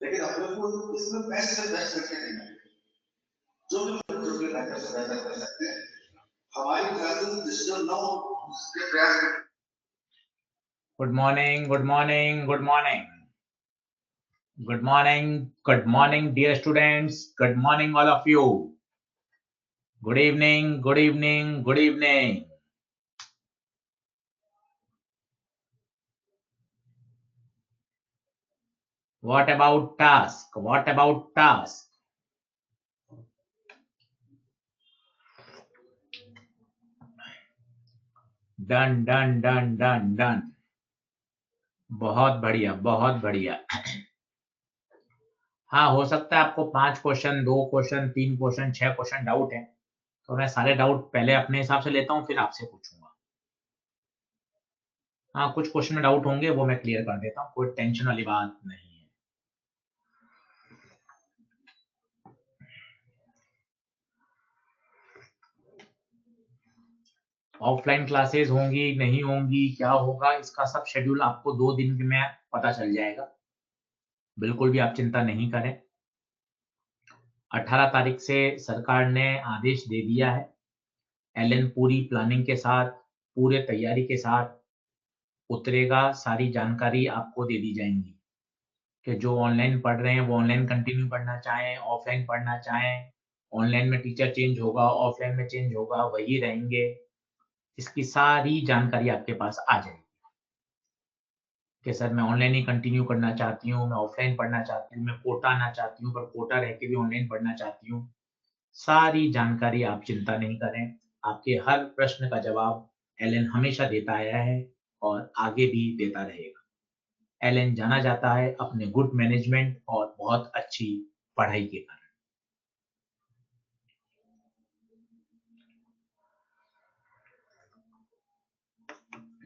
लेकिन अपने को इसमें बेस्ट से बेस्ट करके देना है, जो भी बच्चों के बेहतर से बेहतर कर सकते हैं। हमारी क्लासेस डिजिटल ना हो उसके प्रयास करें। Good morning, good morning, good morning, good morning, good morning dear students, good morning all of you. Good evening, good evening, good evening. What about task? What about task? Done done done done done. बहुत बढ़िया, बहुत बढ़िया। हाँ, हो सकता है आपको 5 question, 2 question, 3 question, 6 question doubt है, तो मैं सारे डाउट पहले अपने हिसाब से लेता हूँ, फिर आपसे पूछूंगा। हाँ, कुछ क्वेश्चन में डाउट होंगे, वो मैं क्लियर कर देता हूँ, कोई टेंशन वाली बात नहीं है। ऑफलाइन क्लासेस होंगी, नहीं होंगी, क्या होगा, इसका सब शेड्यूल आपको 2 दिन में पता चल जाएगा। बिल्कुल भी आप चिंता नहीं करें। 18 तारीख से सरकार ने आदेश दे दिया है। एलन पूरी प्लानिंग के साथ, पूरे तैयारी के साथ उतरेगा, सारी जानकारी आपको दे दी जाएंगी कि जो ऑनलाइन पढ़ रहे हैं वो ऑनलाइन कंटिन्यू करना चाहें, ऑफलाइन पढ़ना चाहें, ऑनलाइन में टीचर चेंज होगा, ऑफलाइन में चेंज होगा, वही रहेंगे। इसकी सारी जानकारी आपके पास आ जाएगी कि सर मैं ऑनलाइन ही कंटिन्यू करना चाहती हूँ, मैं ऑफलाइन पढ़ना चाहती हूँ, मैं कोटा आना चाहती हूँ, पर कोटा रह के भी ऑनलाइन पढ़ना चाहती हूँ। सारी जानकारी, आप चिंता नहीं करें। आपके हर प्रश्न का जवाब एलन हमेशा देता आया है और आगे भी देता रहेगा। एलन जाना जाता है अपने गुड मैनेजमेंट और बहुत अच्छी पढ़ाई के कारण।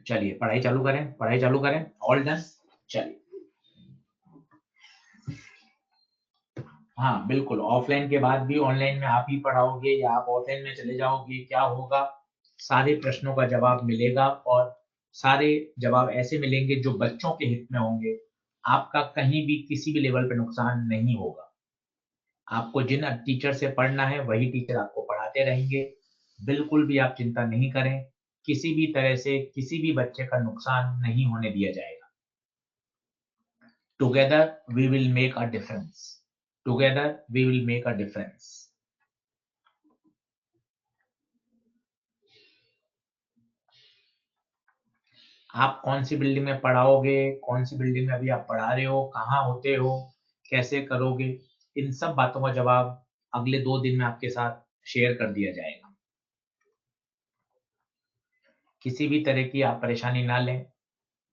चलिए पढ़ाई चालू करें, पढ़ाई चालू करें। All done. चलिए, हाँ बिल्कुल, ऑफलाइन के बाद भी ऑनलाइन में आप ही पढ़ाओगे या आप ऑफलाइन में चले जाओगे, क्या होगा, सारे प्रश्नों का जवाब मिलेगा और सारे जवाब ऐसे मिलेंगे जो बच्चों के हित में होंगे। आपका कहीं भी किसी भी लेवल पे नुकसान नहीं होगा। आपको जिन टीचर से पढ़ना है वही टीचर आपको पढ़ाते रहेंगे। बिल्कुल भी आप चिंता नहीं करें, किसी भी तरह से किसी भी बच्चे का नुकसान नहीं होने दिया जाएगा। Together we will make a difference, together we will make a difference. आप कौन सी बिल्डिंग में पढ़ाओगे, कौन सी बिल्डिंग में अभी आप पढ़ा रहे हो, कहाँ होते हो, कैसे करोगे, इन सब बातों का जवाब अगले 2 दिन में आपके साथ शेयर कर दिया जाएगा। किसी भी तरह की आप परेशानी ना लें,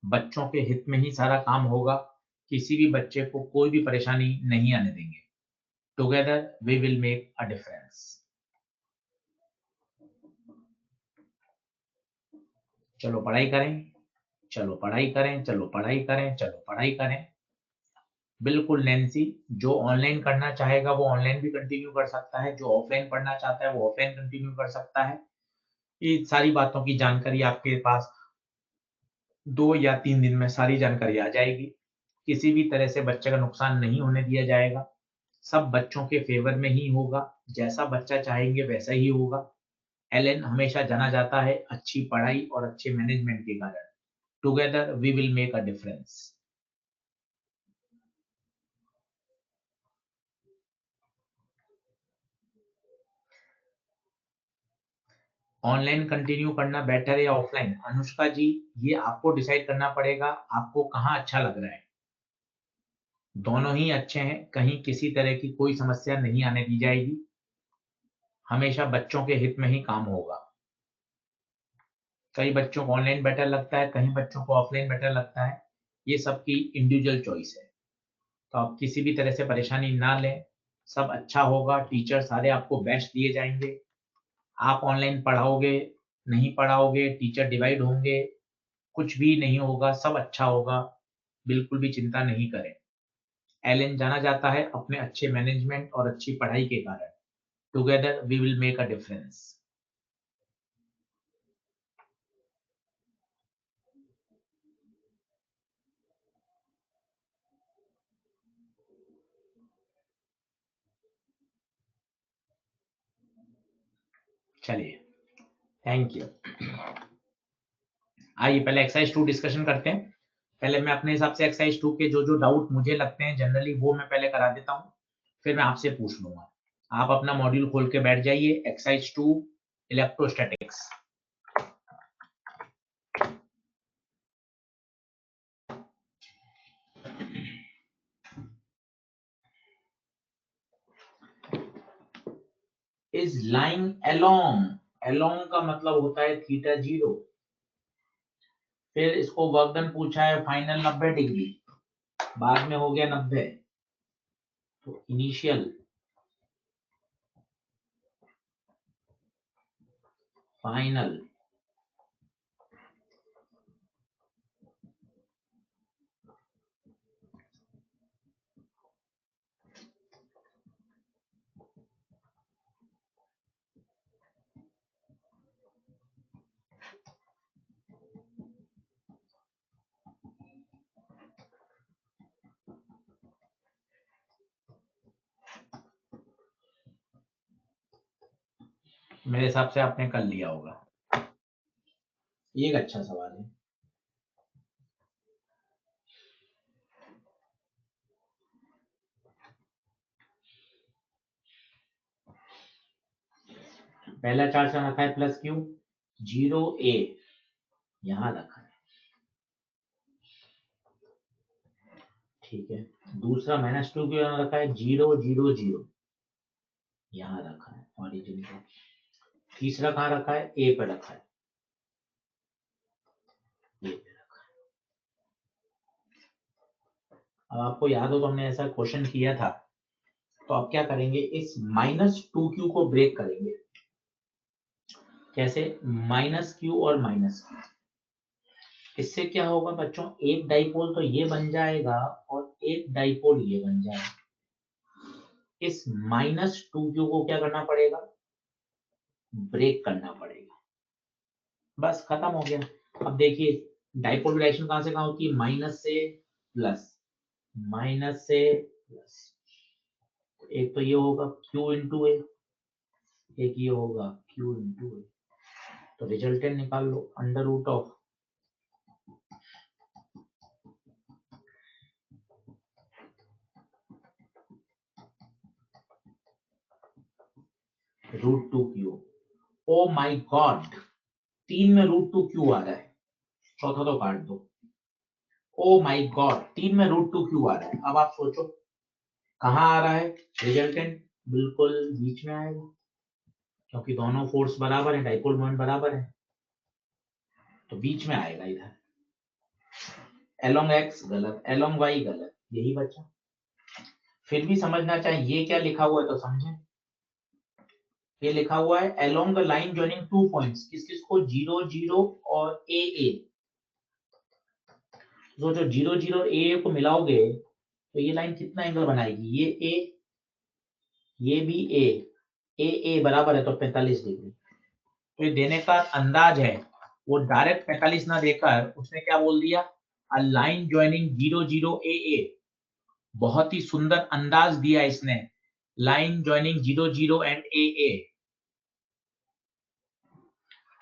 बच्चों के हित में ही सारा काम होगा। किसी भी बच्चे को कोई भी परेशानी नहीं आने देंगे। Together we will make a difference. चलो पढ़ाई करें, चलो पढ़ाई करें, चलो पढ़ाई करें, चलो पढ़ाई करें। बिल्कुल नैन्सी, जो ऑनलाइन करना चाहेगा वो ऑनलाइन भी कंटिन्यू कर सकता है, जो ऑफलाइन पढ़ना चाहता है वो ऑफलाइन कंटिन्यू कर सकता है। ये सारी बातों की जानकारी आपके पास 2 या 3 दिन में सारी जानकारी आ जाएगी। किसी भी तरह से बच्चे का नुकसान नहीं होने दिया जाएगा। सब बच्चों के फेवर में ही होगा, जैसा बच्चा चाहेंगे वैसा ही होगा। एलन हमेशा जाना जाता है अच्छी पढ़ाई और अच्छे मैनेजमेंट के कारण। Together we will make a difference. Online continue करना बेटर है या ऑफलाइन? अनुष्का जी, ये आपको डिसाइड करना पड़ेगा, आपको कहाँ अच्छा लग रहा है। दोनों ही अच्छे हैं, कहीं किसी तरह की कोई समस्या नहीं आने दी जाएगी। हमेशा बच्चों के हित में ही काम होगा। कई बच्चों को ऑनलाइन बेटर लगता है, कहीं बच्चों को ऑफलाइन बेटर लगता है। ये सबकी इंडिविजुअल चॉइस है, तो आप किसी भी तरह से परेशानी ना लें। सब अच्छा होगा, टीचर सारे आपको बेस्ट दिए जाएंगे। आप ऑनलाइन पढ़ाओगे, नहीं पढ़ाओगे, टीचर डिवाइड होंगे, कुछ भी नहीं होगा, सब अच्छा होगा। बिल्कुल भी चिंता नहीं करें। एलन जाना जाता है अपने अच्छे मैनेजमेंट और अच्छी पढ़ाई के कारण। Together we will make a difference. चलिए, थैंक यू। आइए पहले एक्सरसाइज 2 डिस्कशन करते हैं। पहले मैं अपने हिसाब से एक्सरसाइज 2 के जो डाउट मुझे लगते हैं जनरली वो मैं पहले करा देता हूँ, फिर मैं आपसे पूछ लूंगा। आप अपना मॉड्यूल खोल के बैठ जाइए, exercise 2 electrostatics. Is lying along, along का मतलब होता है थीटा 0। फिर इसको वर्क डन पूछा है फाइनल 90 डिग्री, बाद में हो गया 90, तो इनिशियल फाइनल मेरे हिसाब से आपने कर लिया होगा। ये एक अच्छा सवाल है। पहला चार्ज रखा है प्लस क्यू, 0 a यहां रखा है, ठीक है। दूसरा -2 क्यू यहाँ रखा है, 0 0 0 यहाँ रखा है ऑरिजिन पे। तीसरा कहाँ रखा है, ए पे रखा है, ए पे रखा है। अब आपको याद हो तो हमने ऐसा क्वेश्चन किया था, तो आप क्या करेंगे, इस -2q को ब्रेक करेंगे। कैसे, -q और -q, इससे क्या होगा बच्चों, एक डाइपोल तो ये बन जाएगा और एक डाइपोल ये बन जाएगा। इस -2q को क्या करना पड़ेगा, ब्रेक करना पड़ेगा, बस खत्म हो गया। अब देखिए डाइपोल रिएक्शन कहां से कहां होती है, माइनस से प्लस, माइनस से प्लस। एक तो ये होगा Q इंटू ए, एक ये होगा Q इंटू ए, तो रिजल्टेंट निकाल लो, under root of √2Q। Oh my god, 3 में √2Q आ रहा है, चौथा तो काट दो। ओ माय गॉड, 3 में √2Q आ रहा है। अब आप सोचो कहाँ आ रहा है रिजल्टेंट, बिल्कुल बीच में आएगा, क्योंकि दोनों फोर्स बराबर है, डाइपोल मोमेंट बराबर है, तो बीच में आएगा इधर। एलोंग एक्स गलत, एलोंग वाई गलत, यही बचा। फिर भी समझना चाहिए ये क्या लिखा हुआ है तो समझें। ये लिखा हुआ है along the line joining 2 points, किस किस को, 0 0 और ए ए। जो 0 0 और ए को मिलाओगे तो ये लाइन कितना एंगल बनाएगी, ये ए, ये भी ए, ए बराबर है तो 45 डिग्री। तो ये देने का अंदाज है, वो डायरेक्ट 45 ना देकर उसने क्या बोल दिया, अ लाइन जॉइनिंग 0 0 ए। बहुत ही सुंदर अंदाज दिया इसने, line joining 0 0 and A,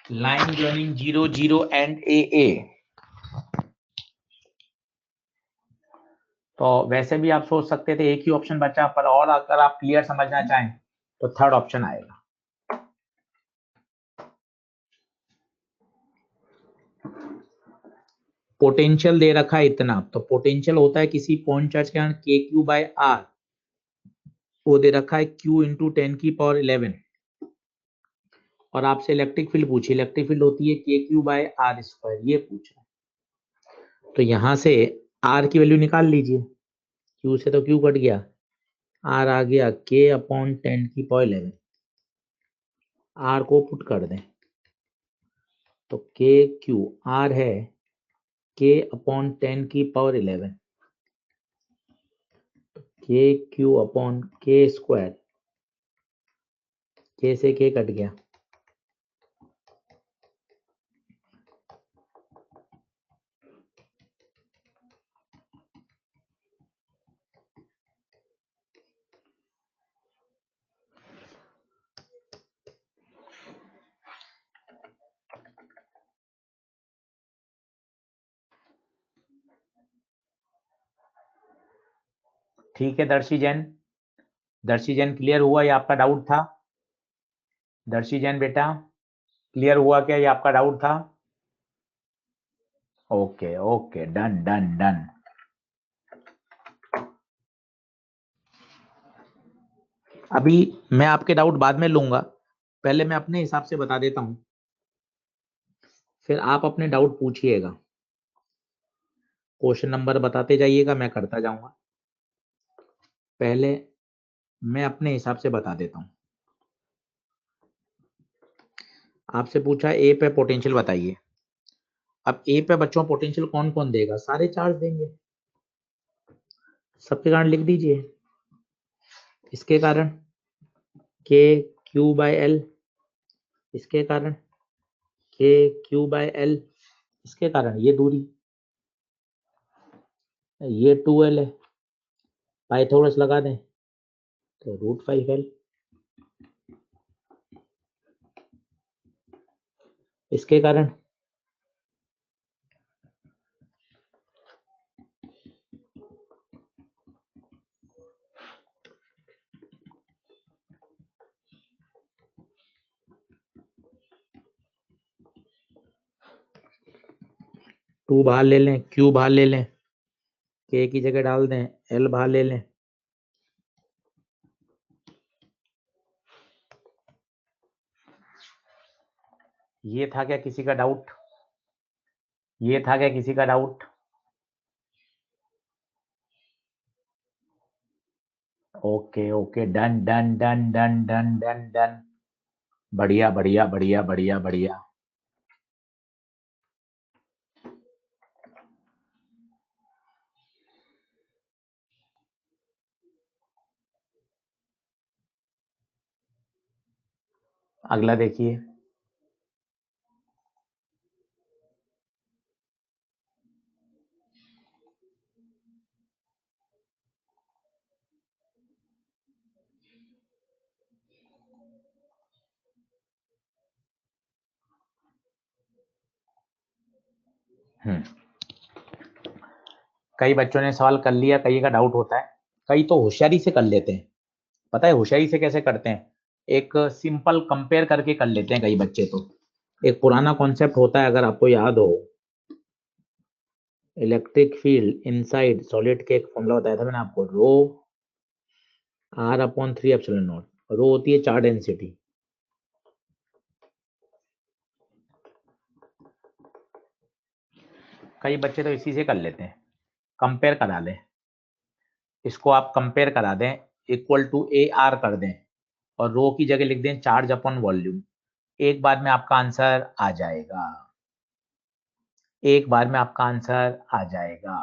line joining 0 0 and A. तो वैसे भी आप सोच सकते थे एक ही ऑप्शन बचा, पर और अगर आप क्लियर समझना चाहें तो थर्ड ऑप्शन आएगा। पोटेंशियल दे रखा है इतना, तो पोटेंशियल होता है किसी पॉइंट चार्ज के कारण KQ/R, वो दे रखा है Q इंटू 10⁻11। और आपसे इलेक्ट्रिक फील्ड पूछी, इलेक्ट्रिक फील्ड होती है KQ/R², ये पूछा। तो यहां से R की वैल्यू निकाल लीजिए, Q से तो Q कट गया, R आ गया K/10⁻11। R को पुट कर दें तो KQ, R है K/10⁻11, KQ/K², K से K कट गया, ठीक है दर्शी जैन, दर्शी जैन क्लियर हुआ, ये आपका डाउट था? दर्शी जैन बेटा क्लियर हुआ क्या, ये आपका डाउट था? Okay okay, done done done. अभी मैं आपके डाउट बाद में लूंगा, पहले मैं अपने हिसाब से बता देता हूं, फिर आप अपने डाउट पूछिएगा, क्वेश्चन नंबर बताते जाइएगा, मैं करता जाऊंगा। पहले मैं अपने हिसाब से बता देता हूं। आपसे पूछा ए पे पोटेंशियल बताइए। अब ए पे बच्चों पोटेंशियल कौन कौन देगा? सारे चार्ज देंगे, सबके कारण लिख दीजिए। इसके कारण के क्यू बाय एल, इसके कारण के क्यू बाय एल, इसके कारण ये दूरी, ये 2l है, पाइथागोरस लगा दें तो √5l, इसके कारण टू बाहर ले लें, क्यू बाहर ले लें, के की जगह डाल दें, एल बाहर ले लें, ये था क्या किसी का डाउट? ये था क्या किसी का doubt? Okay okay, done done done done done done done, बढ़िया बढ़िया बढ़िया बढ़िया बढ़िया। अगला देखिए, कई बच्चों ने सवाल कर लिया, कई का डाउट होता है, कई तो होशियारी से कर लेते हैं। पता है होशियारी से कैसे करते हैं? एक सिंपल कंपेयर करके कर लेते हैं कई बच्चे तो। एक पुराना कॉन्सेप्ट होता है, अगर आपको याद हो, इलेक्ट्रिक फील्ड इनसाइड सॉलिड के एक फॉर्मूला बताया था मैंने आपको, रो r/3 ε0। रो होती है चार्ज डेंसिटी, कई बच्चे तो इसी से कर लेते हैं, कंपेयर करा दें, इसको आप कंपेयर करा दें, इक्वल टू AR कर दें और रो की जगह लिख दें चार्ज अपॉन वॉल्यूम, एक बार में आपका आंसर आ जाएगा, एक बार में आपका आंसर आ जाएगा।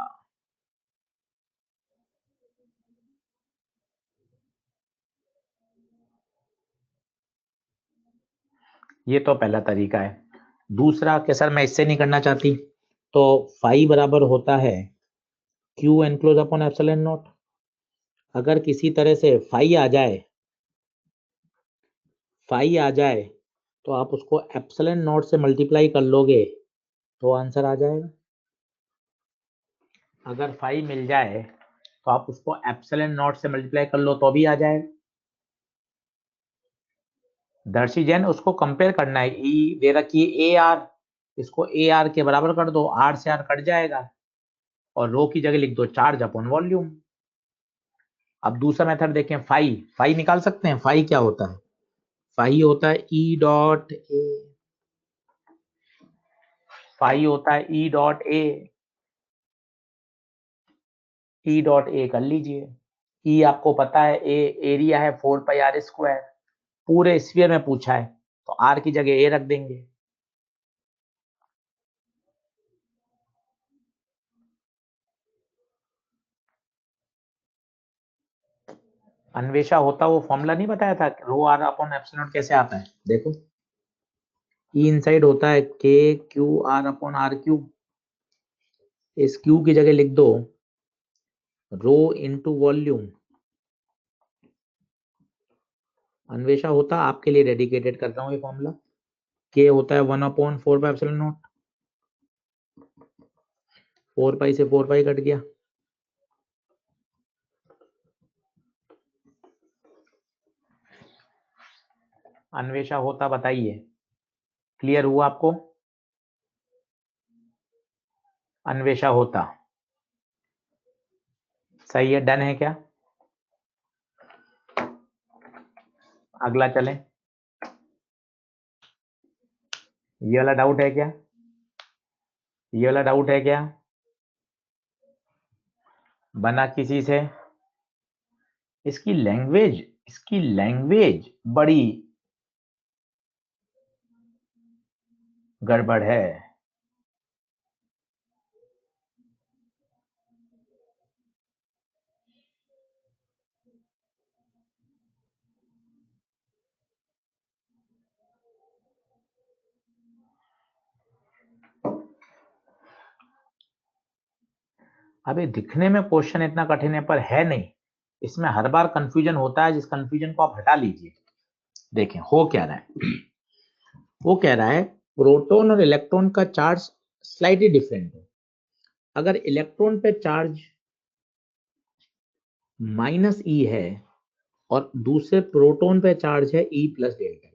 ये तो पहला तरीका है। दूसरा कि सर मैं इससे नहीं करना चाहती, तो फाई बराबर होता है Q enclose upon epsilon not. अगर किसी तरह से फाई आ जाए, फाई आ जाए तो आप उसको एप्सिलॉन नॉट से मल्टीप्लाई कर लोगे तो आंसर आ जाएगा। अगर फाई मिल जाए तो आप उसको एप्सिलॉन नॉट से मल्टीप्लाई कर लो तो भी आ जाएगा। दर्शी जैन उसको कंपेयर करना है, ई दे रखी है AR, इसको AR के बराबर कर दो, R से R कट जाएगा और रो की जगह लिख दो चार्ज अपॉन वॉल्यूम। अब दूसरा मेथड देखें, फाई, फाई निकाल सकते हैं। फाई क्या होता है? फाई होता है E.A, फाई होता है E.A, E.A कर लीजिए। E आपको पता है, ए एरिया है 4πr², पूरे स्फीयर में पूछा है तो R की जगह A रख देंगे। अन्वेषा होता वो फॉर्मूला नहीं बताया था, ρr/ε0 कैसे आता है? देखो, ई इनसाइड होता है KQR/R3, इस Q की जगह लिख दो रो इंटू वॉल्यूम। अन्वेषा होता आपके लिए डेडिकेटेड कर रहा हूं ये फॉर्मूला। K होता है 1/4πε0, 4π से 4π कट गया, अन्वेषा होता बताइए, क्लियर हुआ आपको? अन्वेषा होता सही है, डन है क्या? अगला चलें। ये वाला डाउट है क्या? ये वाला डाउट है क्या? बना किसी से? इसकी लैंग्वेज बड़ी गड़बड़ है। अभी दिखने में क्वेश्चन इतना कठिन है पर है नहीं, इसमें हर बार कंफ्यूजन होता है, जिस कंफ्यूजन को आप हटा लीजिए। देखें हो क्या रहा है। वो कह रहा है प्रोटॉन और इलेक्ट्रॉन का चार्ज स्लाइटली डिफरेंट है। अगर इलेक्ट्रॉन पे चार्ज माइनस ई है और दूसरे प्रोटॉन पे चार्ज है ई प्लस डेल्टा ई,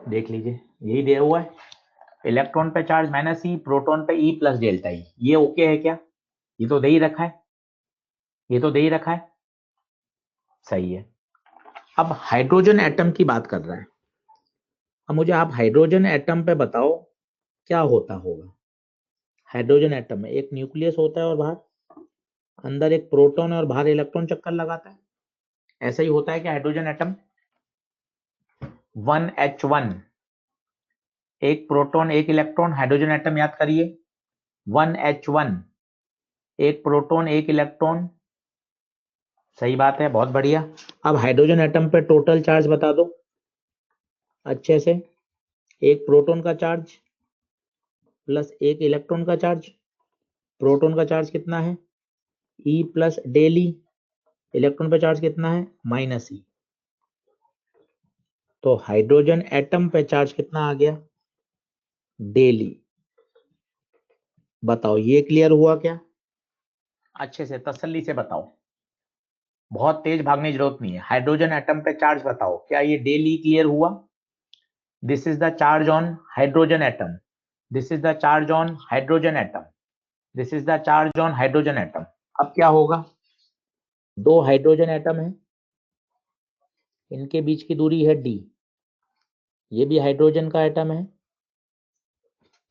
देख लीजिए यही दिया हुआ है, इलेक्ट्रॉन पे चार्ज माइनस ई, प्रोटॉन पे ई प्लस डेल्टा ई। ये ओके है क्या? ये तो दे ही रखा है, ये तो दे ही रखा है, सही है। अब हाइड्रोजन एटम की बात कर रहा है। अब मुझे आप हाइड्रोजन एटम पे बताओ क्या होता होगा। हाइड्रोजन एटम में एक न्यूक्लियस होता है और बाहर अंदर एक प्रोटॉन और बाहर इलेक्ट्रॉन चक्कर लगाता है, ऐसा ही होता है कि हाइड्रोजन एटम 1H1, एक प्रोटॉन एक इलेक्ट्रॉन, हाइड्रोजन एटम याद करिए 1H1, एक प्रोटॉन एक इलेक्ट्रॉन, सही बात है, बहुत बढ़िया। अब हाइड्रोजन एटम पे टोटल चार्ज बता दो अच्छे से। एक प्रोटॉन का चार्ज प्लस एक इलेक्ट्रॉन का चार्ज, प्रोटॉन का चार्ज कितना है ई प्लस डेल ई, इलेक्ट्रॉन पे चार्ज कितना है माइनस ई, तो हाइड्रोजन एटम पे चार्ज कितना आ गया डेल ई। बताओ ये क्लियर हुआ क्या? अच्छे से तसल्ली से बताओ, बहुत तेज भागने की जरूरत नहीं है। हाइड्रोजन एटम पे चार्ज बताओ, क्या ये डेल ई क्लियर हुआ? This is the charge on hydrogen atom, this is the charge on hydrogen atom, this is the charge on hydrogen atom. अब क्या होगा, दो हाइड्रोजन एटम है, इनके बीच की दूरी है डी, ये भी हाइड्रोजन का एटम है,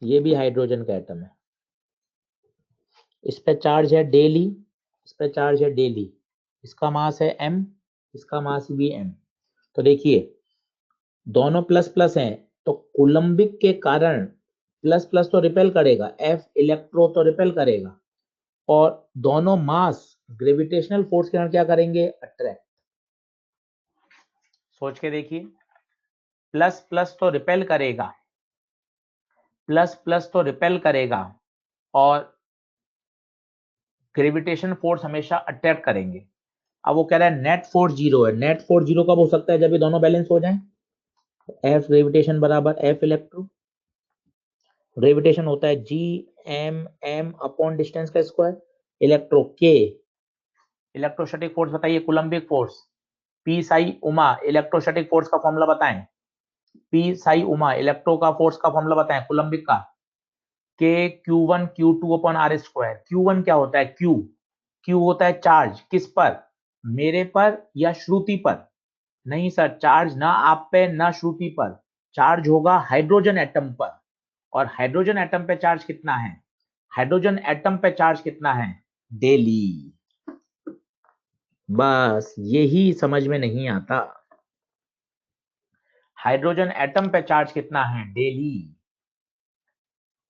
ये भी हाइड्रोजन का एटम है, इस पे चार्ज है डेल ई, इस पे चार्ज है डेल ई, इसका मास है m, इसका मास भी m। तो देखिए दोनों प्लस प्लस हैं, तो कूलम्बिक के कारण प्लस प्लस तो रिपेल करेगा, F इलेक्ट्रो तो रिपेल करेगा, और दोनों मास ग्रेविटेशनल फोर्स के कारण क्या करेंगे अट्रैक्ट। सोच के देखिए, प्लस प्लस तो रिपेल करेगा, प्लस प्लस तो रिपेल करेगा, और ग्रेविटेशन फोर्स हमेशा अट्रैक्ट करेंगे। अब वो कह रहा है नेट फोर्स जीरो है, नेट फोर्स जीरो कब हो सकता है जब ये दोनों बैलेंस हो जाएं, F ग्रेविटेशन बराबर F इलेक्ट्रो, ग्रेविटेशन होता है G m m upon distance का स्क्वायर, इलेक्ट्रो के, इलेक्ट्रोस्टैटिक फोर्स बताइए coulombic force, P Sai Uma, electrostatic force का फॉर्मूला बताएं, पी साई उमा इलेक्ट्रो का फोर्स का फॉर्मूला बताएं कूलम्बिक का, k Q1 Q2 upon are square. Q1 क्या होता है, Q होता है चार्ज किस पर, मेरे पर या श्रुति पर? नहीं सर, चार्ज ना आप पे ना श्रुति पर, चार्ज होगा हाइड्रोजन एटम पर। और हाइड्रोजन एटम पे चार्ज कितना है, हाइड्रोजन एटम पे चार्ज कितना है डेली। बस यही समझ में नहीं आता, हाइड्रोजन एटम पे चार्ज कितना है डेली,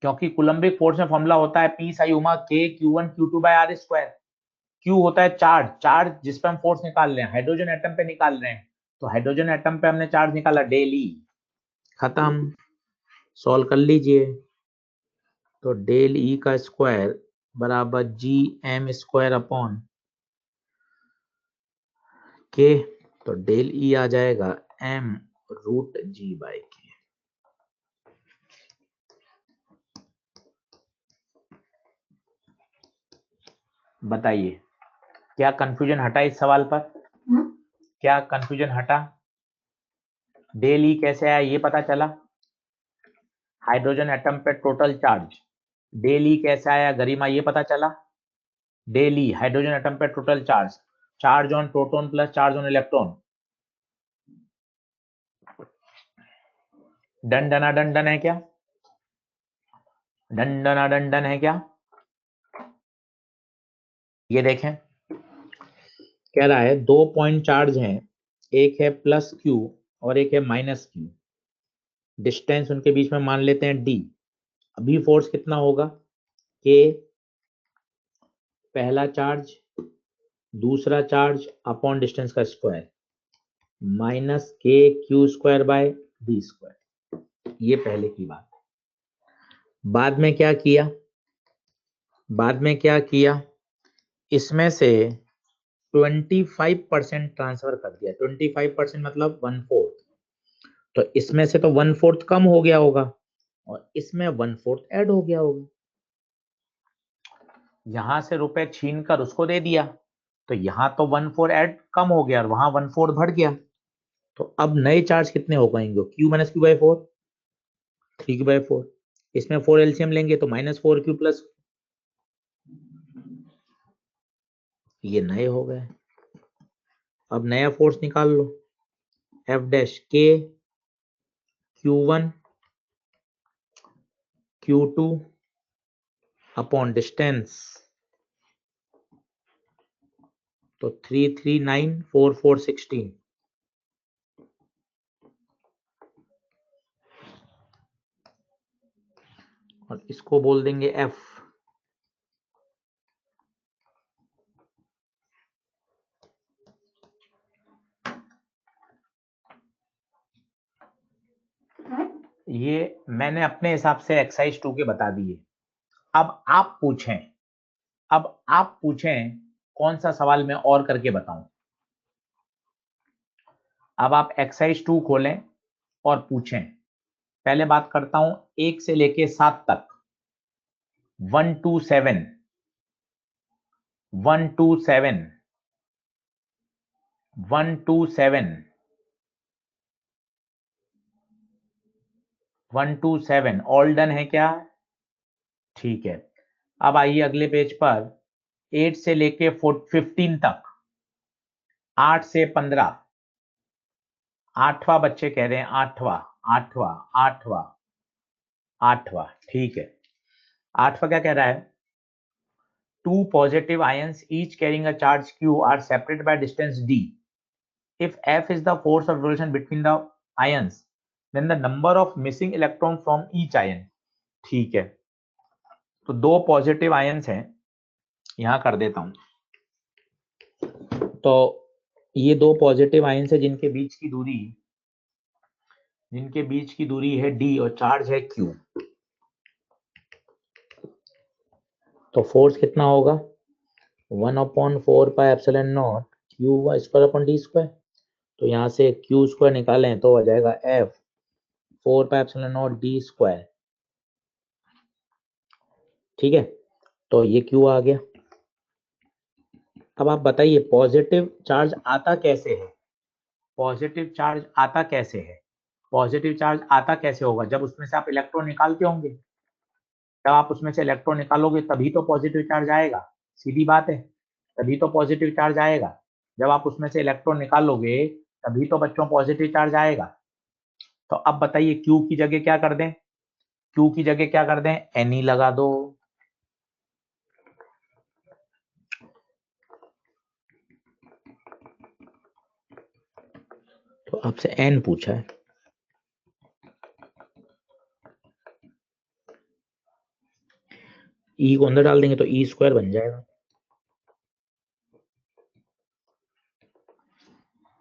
क्योंकि कूलम्बिक फोर्स में फॉर्मूला होता है पी साई उमा के Q1 Q2 bye are square. Q होता है चार्ज, चार्ज जिस पे हम फोर्स निकाल रहे हैं, हाइड्रोजन एटम पे निकाल रहे हैं, तो हाइड्रोजन एटम पे हमने चार्ज निकाला डेली। खत्म, सॉल्व कर लीजिए। तो डेल ई का स्क्वायर बराबर जी एम स्क्वायर अपॉन के, तो डेल ई आ जाएगा m रूट जी बाई के। बताइए क्या कंफ्यूजन हटा इस सवाल पर? क्या कंफ्यूजन हटा? डेल ई कैसे आया ये पता चला? हाइड्रोजन एटम पे टोटल चार्ज डेल ई कैसे आया गरिमा ये पता चला? डेल ई हाइड्रोजन एटम पे total charge, charge on proton plus charge on electron. Done डना डन डन है क्या? डन डना डन डन है क्या? ये देखें कह रहा है 2 पॉइंट चार्ज हैं, एक है प्लस क्यू और एक है माइनस क्यू। डिस्टेंस उनके बीच में मान लेते हैं डी। अभी फोर्स कितना होगा? के पहला चार्ज दूसरा चार्ज अपॉन डिस्टेंस का square minus k Q square by D square. ये पहले की बात। बाद में क्या किया? बाद में क्या किया? इसमें से 25% ट्रांसफर कर दिया। 25% मतलब 1/4। तो इसमें से तो 1/4 कम हो गया होगा और इसमें 1/4 ऐड हो गया होगा। यहां से रुपए छीन कर उसको दे दिया तो यहां तो 1/4 ऐड कम हो गया और वहां 1/4 बढ़ गया। तो अब नए चार्ज कितने हो पाएंगे? Q minus Q by 4, 3q/4। इसमें 4 एलसीएम लेंगे तो -4q प्लस, ये नए हो गए। अब नया फोर्स निकाल लो, एफ डैश के Q1 Q2 अपॉन डिस्टेंस। तो 3394416 और इसको बोल देंगे F। ये मैंने अपने हिसाब से एक्सरसाइज 2 के बता दिए। अब आप पूछें कौन सा सवाल मैं और करके बताऊं। अब आप एक्सरसाइज 2 खोलें और पूछें। पहले बात करता हूं 1 से लेके 7 तक। 127 127 127 127 ऑल डन है क्या? ठीक है। अब आइए अगले पेज पर 8 से लेके 15 तक। 8 से 15, 8वां बच्चे कह रहे हैं, 8वां। ठीक है। 8वां क्या कह रहा है? 2 positive ions each carrying a charge q are separated by distance d. If F is the force of repulsion between the ions, then the number of missing electron from each ion. ठीक है, तो 2 positive ions हैं, यहां कर देता हूं। तो ये 2 पॉजिटिव आयंस है जिनके बीच की दूरी है d और चार्ज है q। तो फोर्स कितना होगा? 1/4πε0 q square upon d square. तो यहां से q स्क्वायर निकालें तो आ जाएगा F 4πε0 d स्क्वायर। ठीक है, तो ये q आ गया। अब आप बताइए पॉजिटिव चार्ज आता कैसे है? पॉजिटिव चार्ज आता कैसे होगा? जब उसमें से आप इलेक्ट्रॉन निकालते होंगे। जब आप उसमें से इलेक्ट्रॉन निकालोगे तभी तो पॉजिटिव चार्ज आएगा, सीधी बात है, तभी तो पॉजिटिव चार्ज आएगा। जब आप उसमें से इलेक्ट्रॉन निकालोगे तभी तो बच्चों पॉजिटिव चार्ज आएगा। तो अब बताइए क्यू की जगह क्या कर दें? Ni लगा दो। तो आपसे n पूछा है, ई को अंदर डाल देंगे तो ई स्क्वायर बन जाएगा।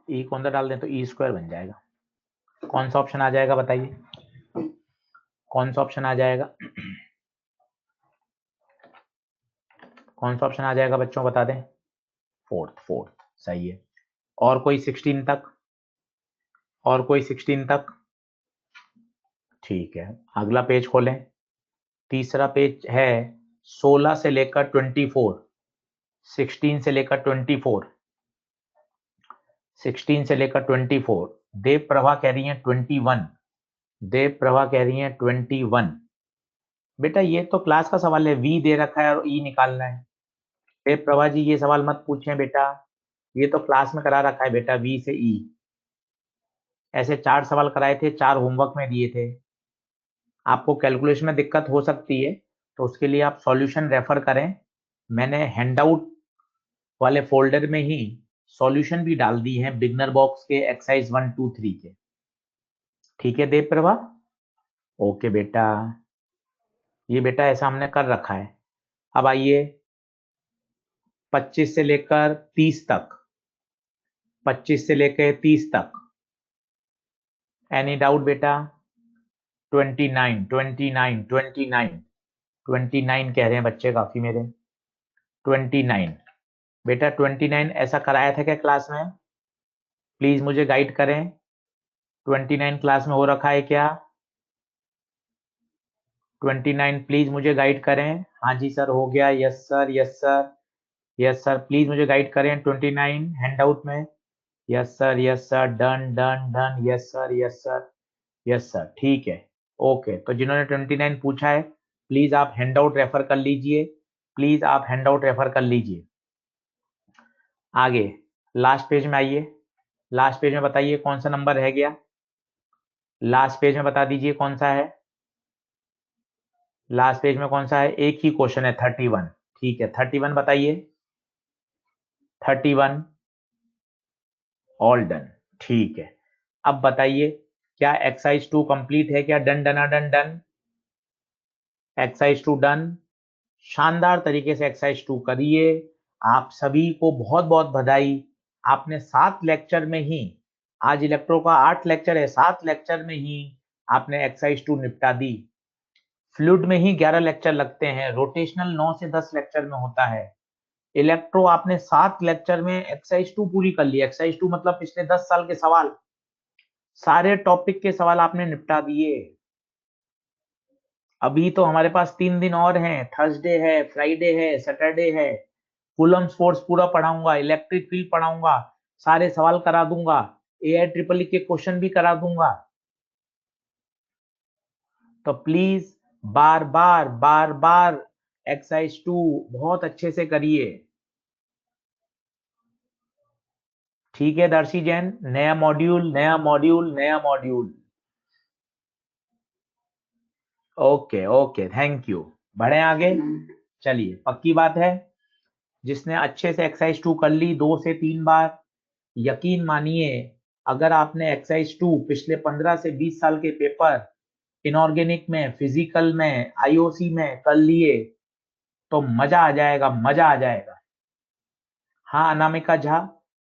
ई को अंदर डाल दें तो ई स्क्वायर बन जाएगा। कौन सा ऑप्शन आ जाएगा बताइए? कौन सा ऑप्शन आ जाएगा? कौन सा ऑप्शन आ जाएगा बच्चों बता दें? फोर्थ सही है। और कोई 16 तक? और कोई 16 तक? ठीक है, अगला पेज खोलें। तीसरा पेज है 16 से लेकर 24, 16 से लेकर 24। 16 से लेकर 24। देव प्रभा कह रही है 21। देव प्रभा कह रही है 21। बेटा ये तो क्लास का सवाल है, वी दे रखा है और ई निकालना है। देव प्रभा जी ये सवाल मत पूछें बेटा, ये तो क्लास में करा रखा है बेटा, वी से ई। ऐसे 4 सवाल कराए थे, 4 होमवर्क में दिए थे। आपको कैलकुलेशन में दिक्कत हो सकती है तो उसके लिए आप सॉल्यूशन रेफर करें। मैंने हैंडआउट वाले फोल्डर में ही सॉल्यूशन भी डाल दी है बिगनर बॉक्स के एक्सरसाइज 1 2 3 के। ठीक है देव प्रभा, ओके बेटा, ये बेटा ऐसा हमने कर रखा है। अब आइए 25 से लेकर 30 तक, 25 से लेकर 30 तक। एनी डाउट बेटा? 29 29 29 29 कह रहे हैं बच्चे काफी मेरे। 29 बेटा 29 ऐसा कराया था क्या क्लास में? प्लीज मुझे गाइड करें, 29 क्लास में हो रखा है क्या? 29 प्लीज मुझे गाइड करें। हाँ जी सर हो गया, yes sir yes sir yes sir, please मुझे गाइड करें 29 हैंडआउट में। Yes sir done done done, yes sir yes sir, ठीक है ओके। तो जिन्होंने 29 पूछा है प्लीज आप हैंडआउट रेफर कर लीजिए, प्लीज आप हैंडआउट रेफर कर लीजिए। आगे लास्ट पेज में आइए, लास्ट पेज में बताइए कौन सा नंबर रह गया, लास्ट पेज में बता दीजिए कौन सा है, लास्ट पेज में कौन सा है? एक ही क्वेश्चन है 31। ठीक है 31 बताइए, 31 ऑल डन। ठीक है अब बताइए क्या एक्सरसाइज 2 कंप्लीट है क्या? डन डना डन डन, एक्सरसाइज 2 डन। शानदार तरीके से एक्सरसाइज 2 करिए। आप सभी को बहुत बहुत बधाई, आपने 7 लेक्चर में ही, आज इलेक्ट्रो का 8 लेक्चर है, 7 लेक्चर में ही आपने एक्सरसाइज 2 निपटा दी। फ्लूइड में ही 11 लेक्चर लगते हैं, रोटेशनल 9 से 10 लेक्चर में होता है। इलेक्ट्रो आपने 7 लेक्चर में एक्सरसाइज 2 पूरी कर ली। एक्सरसाइज 2 मतलब पिछले 10 साल के सवाल, सारे टॉपिक के सवाल आपने निपटा दिए। अभी तो हमारे पास 3 दिन और हैं, थर्सडे है, फ्राइडे है, सैटरडे है। कूलम्स फोर्स पूरा पढ़ाऊंगा, इलेक्ट्रिक फील्ड पढ़ाऊंगा, सारे सवाल करा दूंगा, AIEEE के क्वेश्चन भी करा दूंगा। तो प्लीज बार बार एक्सरसाइज 2 बहुत अच्छे से करिए। ठीक है दर्शी जैन, नया मॉड्यूल नया मॉड्यूल नया module. Okay okay thank you, बढ़े आगे। चलिए पक्की बात है, जिसने अच्छे से एक्सरसाइज 2 कर ली 2 से 3 बार, यकीन मानिए अगर आपने एक्सरसाइज 2 पिछले 15 से 20 साल के पेपर इनऑर्गेनिक में, फिजिकल में, IOC में कर लिए तो मजा आ जाएगा, मजा आ जाएगा। हाँ अनामिका झा,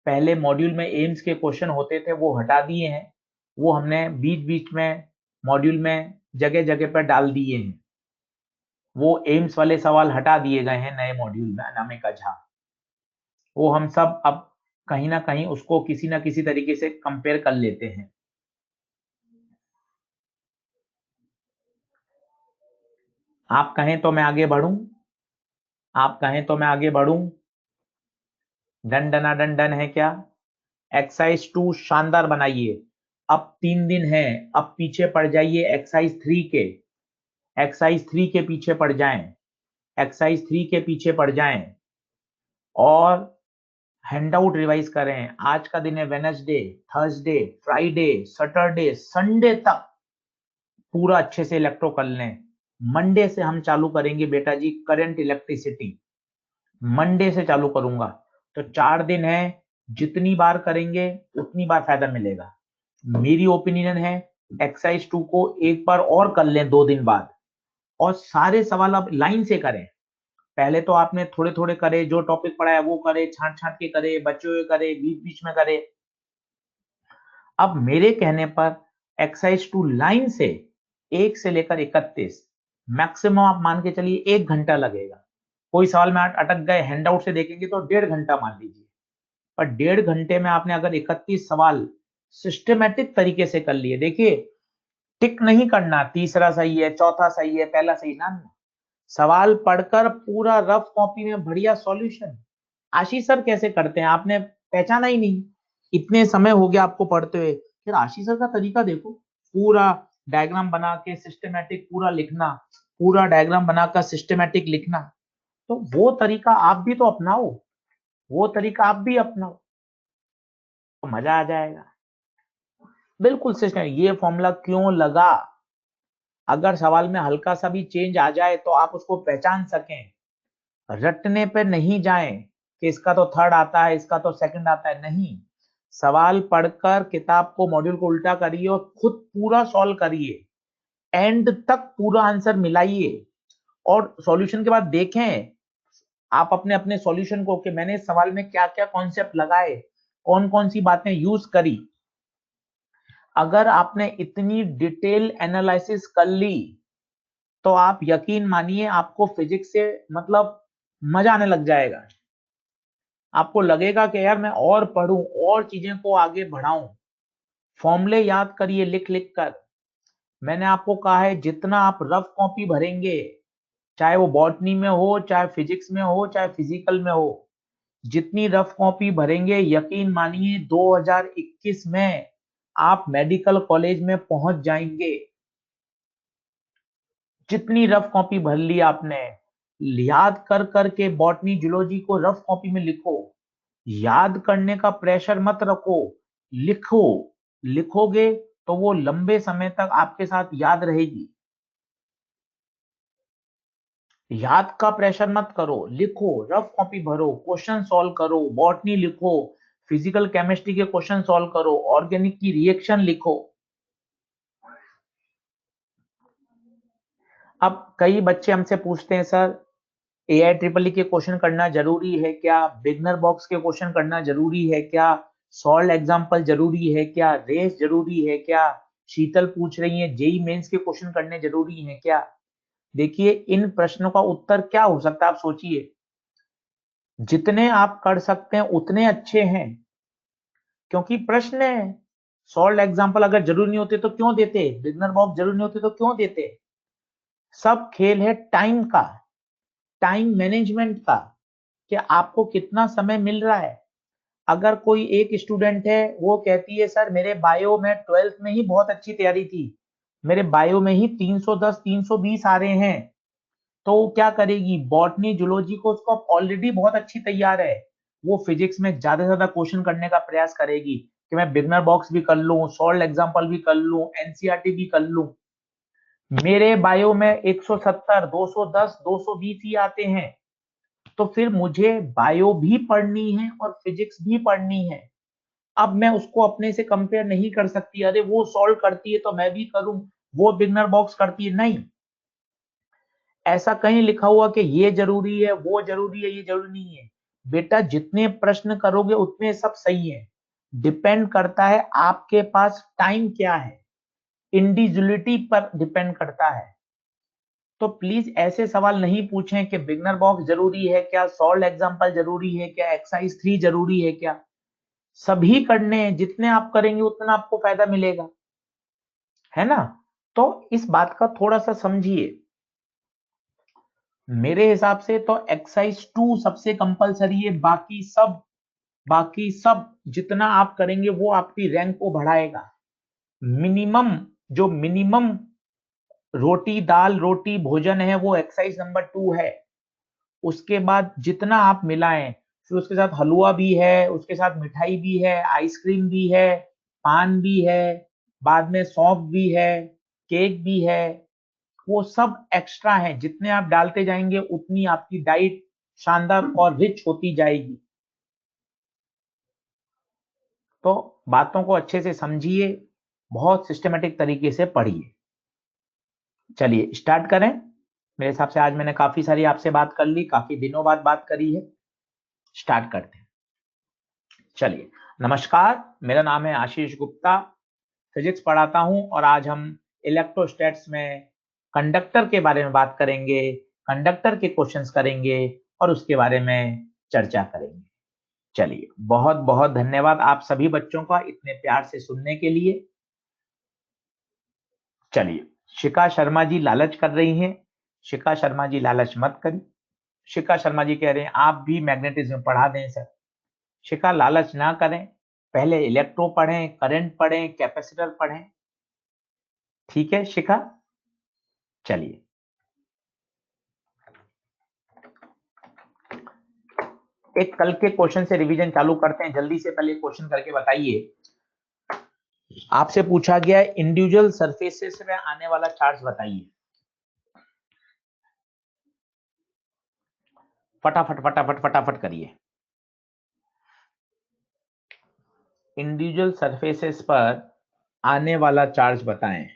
पहले मॉड्यूल में एम्स के क्वेश्चन होते थे वो हटा दिए हैं, वो हमने बीच बीच में मॉड्यूल में जगह जगह पर डाल दिए हैं, वो एम्स वाले सवाल हटा दिए गए हैं नए मॉड्यूल में अनामिका झा। वो हम सब अब कहीं ना कहीं उसको किसी ना किसी तरीके से कंपेयर कर लेते हैं। आप कहें तो मैं आगे बढ़ूं, आप कहें तो मैं आगे बढ़ूं। डन डना डन डन है क्या? एक्सरसाइज 2 शानदार बनाइए। अब 3 दिन है, अब पीछे पड़ जाइए एक्सरसाइज 3 के, एक्सरसाइज 3 के पीछे पड़ जाएं, एक्सरसाइज 3 के पीछे पड़ जाएं और हैंडआउट रिवाइज करें। आज का दिन है Wednesday, Thursday, Friday, Saturday, Sunday तक पूरा अच्छे से इलेक्ट्रो कर लें। मंडे से हम चालू करेंगे बेटा जी करंट इलेक्ट्रिसिटी, मंडे से चालू करूंगा। तो 4 दिन है, जितनी बार करेंगे उतनी बार फायदा मिलेगा। मेरी ओपिनियन है एक्सरसाइज 2 को एक बार और कर लें 2 दिन बाद, और सारे सवाल अब लाइन से करें। पहले तो आपने थोड़े थोड़े करे, जो टॉपिक पढ़ा है वो करे, छांट छांट के करे, बच्चे हुए करे, बीच बीच में करे। अब मेरे कहने पर एक्सरसाइज 2 लाइन से 1 से लेकर 31, मैक्सिमम आप मान के चलिए 1 घंटा लगेगा। कोई सवाल में अटक गए, हैंडआउट से देखेंगे तो 1.5 घंटा मान लीजिए, पर 1.5 घंटे में आपने अगर 31 सवाल सिस्टमेटिक तरीके से कर लिए, देखिए टिक नहीं करना तीसरा सही है, चौथा सही है, पहला सही ना, सवाल पढ़कर पूरा रफ कॉपी में बढ़िया सॉल्यूशन। आशीष सर कैसे करते हैं आपने पहचाना ही नहीं, इतने समय हो गया आपको पढ़ते हुए, फिर आशीष सर का तरीका देखो, पूरा डायग्राम बना के सिस्टमेटिक पूरा लिखना, पूरा डायग्राम बनाकर सिस्टमेटिक लिखना। तो वो तरीका आप भी तो अपनाओ, वो तरीका आप भी अपनाओ, तो मजा आ जाएगा। बिल्कुल सिस्टम, ये फॉर्मूला क्यों लगा, अगर सवाल में हल्का सा भी चेंज आ जाए तो आप उसको पहचान सकें, रटने पे नहीं जाएं कि इसका तो थर्ड आता है, इसका तो सेकंड आता है, नहीं। सवाल पढ़कर किताब को, मॉड्यूल को उल्टा करिए और खुद पूरा सॉल्व करिए, एंड तक पूरा आंसर मिलाइए और सॉल्यूशन के बाद देखें आप अपने अपने सॉल्यूशन को कि मैंने इस सवाल में क्या क्या कॉन्सेप्ट लगाए, कौन कौन सी बातें यूज करी। अगर आपने इतनी डिटेल एनालिसिस कर ली तो आप यकीन मानिए आपको फिजिक्स से मतलब मजा आने लग जाएगा। आपको लगेगा कि यार मैं और पढूं और चीजें को आगे बढ़ाऊं। फॉर्मूले याद करिए लिख लिख कर। मैंने आपको कहा है जितना आप रफ कॉपी भरेंगे, चाहे वो बॉटनी में हो, चाहे फिजिक्स में हो, चाहे फिजिकल में हो, जितनी रफ कॉपी भरेंगे यकीन मानिए 2021 में आप मेडिकल कॉलेज में पहुंच जाएंगे। जितनी रफ कॉपी भर ली आपने, याद कर करके बॉटनी जूलॉजी को रफ कॉपी में लिखो। याद करने का प्रेशर मत रखो, लिखो। लिखोगे तो वो लंबे समय तक आपके साथ याद रहेगी। याद का प्रेशर मत करो, लिखो, रफ कॉपी भरो, क्वेश्चन सॉल्व करो, बॉटनी लिखो, फिजिकल केमिस्ट्री के क्वेश्चन सॉल्व करो, ऑर्गेनिक की रिएक्शन लिखो। अब कई बच्चे हमसे पूछते हैं सर AI-EEE के क्वेश्चन करना जरूरी है क्या, बिगनर बॉक्स के क्वेश्चन करना जरूरी है क्या, सॉल्व एग्जाम्पल जरूरी है क्या, रेस जरूरी है क्या, शीतल पूछ रही है जेई मेंस के क्वेश्चन करने जरूरी है क्या। देखिए इन प्रश्नों का उत्तर क्या हो सकता है, आप सोचिए। जितने आप कर सकते हैं उतने अच्छे हैं, क्योंकि प्रश्न है। सॉल्व एग्जाम्पल अगर जरूरी नहीं होते तो क्यों देते, बिगनर बॉक्स जरूरी नहीं होते तो क्यों देते। सब खेल है टाइम का, टाइम मैनेजमेंट का, कि आपको कितना समय मिल रहा है। अगर कोई एक स्टूडेंट है वो कहती है सर मेरे बायो में 12th में ही बहुत अच्छी तैयारी थी, मेरे बायो में ही 310 320 आ रहे हैं, तो वो क्या करेगी, बॉटनी जूलॉजी को उसको ऑलरेडी बहुत अच्छी तैयार है, वो फिजिक्स में ज्यादा से ज्यादा क्वेश्चन करने का प्रयास करेगी कि मैं बिगनर बॉक्स भी कर लूं, सॉल्व एग्जांपल भी कर लूं, एनसीईआरटी भी कर लूं। मेरे बायो में 170 210 220 ही आते हैं, तो फिर मुझे बायो भी पढ़नी है और फिजिक्स भी पढ़नी है। अब मैं उसको अपने से कंपेयर नहीं कर सकती, अरे वो सॉल्व करती है तो मैं भी करूं, वो बिगनर बॉक्स करती है, नहीं। ऐसा कहीं लिखा हुआ कि ये जरूरी है, वो जरूरी है, ये जरूरी नहीं है। बेटा जितने प्रश्न करोगे उतने सब सही है। डिपेंड करता है आपके पास टाइम क्या है, इंडिविजुअलिटी पर डिपेंड करता है। तो प्लीज ऐसे सवाल नहीं पूछें कि बिगनर बॉक्स जरूरी है क्या, सॉल्व एग्जांपल जरूरी है क्या, एक्सरसाइज 3 जरूरी है क्या। सभी करने हैं, जितने आप करेंगे उतना आपको फायदा मिलेगा, है ना। तो इस बात का थोड़ा सा समझिए। मेरे हिसाब से तो एक्सरसाइज 2 सबसे कंपलसरी है, बाकी सब जितना आप करेंगे वो आपकी रैंक को बढ़ाएगा। मिनिमम, जो मिनिमम रोटी दाल रोटी भोजन है वो एक्सरसाइज नंबर 2 है। उसके बाद जितना आप मिलाएं, फिर उसके साथ हलवा भी है, उसके साथ मिठाई भी है, आइसक्रीम भी है, पान भी है, बाद में सौंफ भी है, केक भी है, वो सब एक्स्ट्रा है। जितने आप डालते जाएंगे उतनी आपकी डाइट शानदार और रिच होती जाएगी। तो बातों को अच्छे से समझिए, बहुत सिस्टमेटिक तरीके से पढ़िए। चलिए स्टार्ट करें। मेरे हिसाब से आज मैंने काफी सारी आपसे बात कर ली, काफी दिनों बाद बात करी है। स्टार्ट करते हैं। चलिए, नमस्कार, मेरा नाम है आशीष गुप्ता, फिजिक्स पढ़ाता हूं और आज हम इलेक्ट्रोस्टैट्स में कंडक्टर के बारे में बात करेंगे, कंडक्टर के क्वेश्चंस करेंगे और उसके बारे में चर्चा करेंगे। चलिए, बहुत बहुत धन्यवाद आप सभी बच्चों का इतने प्यार से सुनने के लिए। चलिए, शिखा शर्मा जी लालच कर रही हैं। शिखा शर्मा जी लालच मत करिए। शिखा शर्मा जी कह रहे हैं आप भी मैग्नेटिज्म पढ़ा दें सर। शिखा लालच ना करें, पहले इलेक्ट्रो पढ़ें, करंट पढ़ें, कैपेसिटर पढ़ें। ठीक है शिखा, चलिए एक कल के क्वेश्चन से रिवीजन चालू करते हैं। जल्दी से पहले क्वेश्चन करके बताइए। आपसे पूछा गया इंडिविजुअल सरफेसेस में आने वाला चार्ज बताइए। फटाफट फटाफट फटाफट करिए। इंडिविजुअल सरफेसेस पर आने वाला चार्ज बताएं।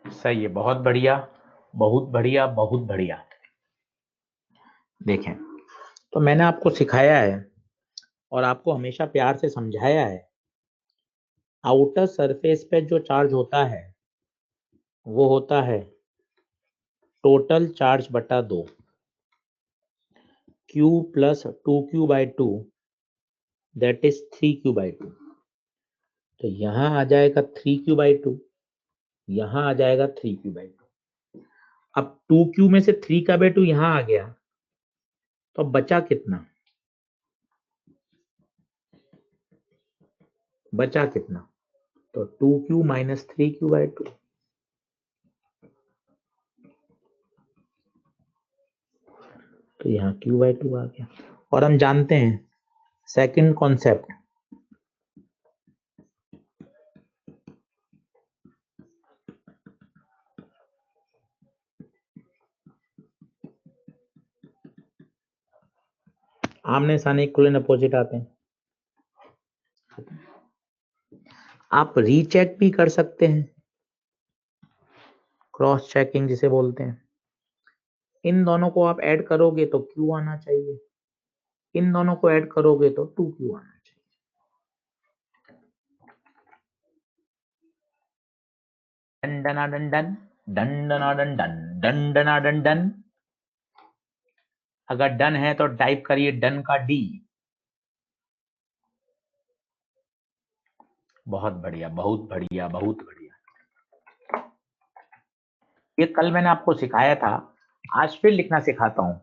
सही है, बहुत बढ़िया बहुत बढ़िया बहुत बढ़िया। देखें, तो मैंने आपको सिखाया है और आपको हमेशा प्यार से समझाया है, आउटर सरफेस पे जो चार्ज होता है वो होता है टोटल चार्ज बटा 2, Q plus 2Q/2 that is 3Q/2। तो यहां आ जाएगा 3Q/2, यहां आ जाएगा 3Q/2। अब 2Q में से 3Q/2 यहां आ गया, तो बचा कितना? बचा कितना? तो 2Q माइनस 3Q/2। तो यहाँ Q/2 आ गया। और हम जानते हैं सेकंड कॉन्सेप्ट, आमने सामने इक्वल एंड अपोजिट आते हैं। आप रीचेक भी कर सकते हैं, क्रॉस चेकिंग जिसे बोलते हैं। इन दोनों को आप ऐड करोगे तो Q आना चाहिए, इन दोनों को ऐड करोगे तो 2Q आना चाहिए। डंडना डंडन डंडना डंडन डंडना डंडन। अगर डन है तो टाइप करिए डन का D। बहुत बढ़िया बहुत बढ़िया बहुत बढ़िया। ये कल मैंने आपको सिखाया था, आज फिर लिखना सिखाता हूं।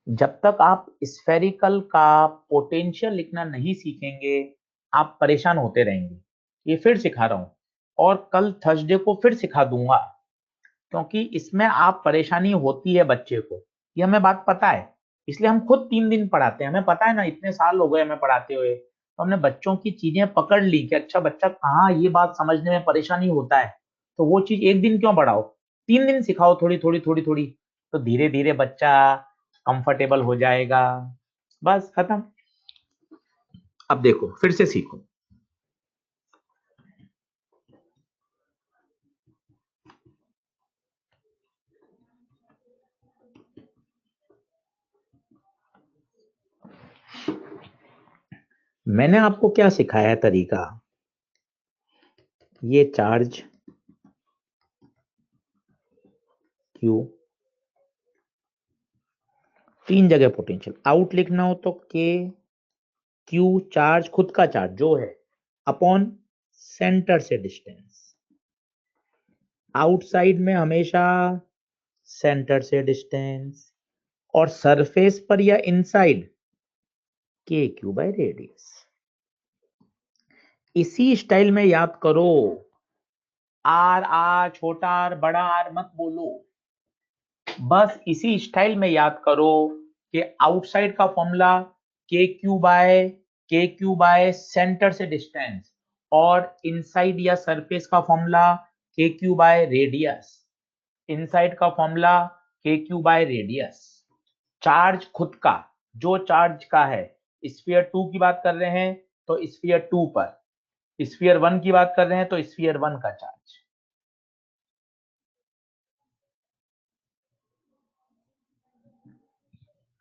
जब तक आप स्फेरिकल का पोटेंशियल लिखना नहीं सीखेंगे आप परेशान होते रहेंगे। ये फिर सिखा रहा हूं और कल थर्सडे को फिर सिखा दूंगा, क्योंकि इसमें आप परेशानी होती है बच्चे को, ये हमें बात पता है। इसलिए हम खुद 3 दिन पढ़ाते हैं, हमें पता है ना, इतने साल हो गए हमें पढ़ाते हुए, तो हमने बच्चों की चीजें पकड़ ली कि अच्छा बच्चा कहाँ ये बात समझने में परेशानी होता है, तो वो चीज एक दिन क्यों पढ़ाओ, 3 दिन सिखाओ थोड़ी थोड़ी थोड़ी थोड़ी, तो धीरे धीरे बच्चा कंफर्टेबल हो जाएगा। बस खत्म। अब देखो फिर से सीखो। मैंने आपको क्या सिखाया तरीका, ये चार्ज Q, 3 जगह पोटेंशियल, आउट लिखना हो तो K Q चार्ज खुद का चार्ज जो है अपॉन सेंटर से डिस्टेंस, आउटसाइड में हमेशा सेंटर से डिस्टेंस, और सरफेस पर या इनसाइड KQ/रेडियस। इसी स्टाइल में याद करो, आर आर छोटा आर बड़ा आर मत बोलो, बस इसी स्टाइल में याद करो कि आउटसाइड का फॉर्मूला KQ/KQ/ सेंटर से डिस्टेंस, और इनसाइड या सरफेस का फॉर्मूला KQ/रेडियस, इनसाइड का फॉर्मूला KQ/रेडियस। चार्ज खुद का, जो चार्ज का है, स्फीयर 2 की बात कर रहे हैं तो स्फीयर 2 पर, स्फीयर 1 की बात कर रहे हैं तो स्फीयर 1 का चार्ज।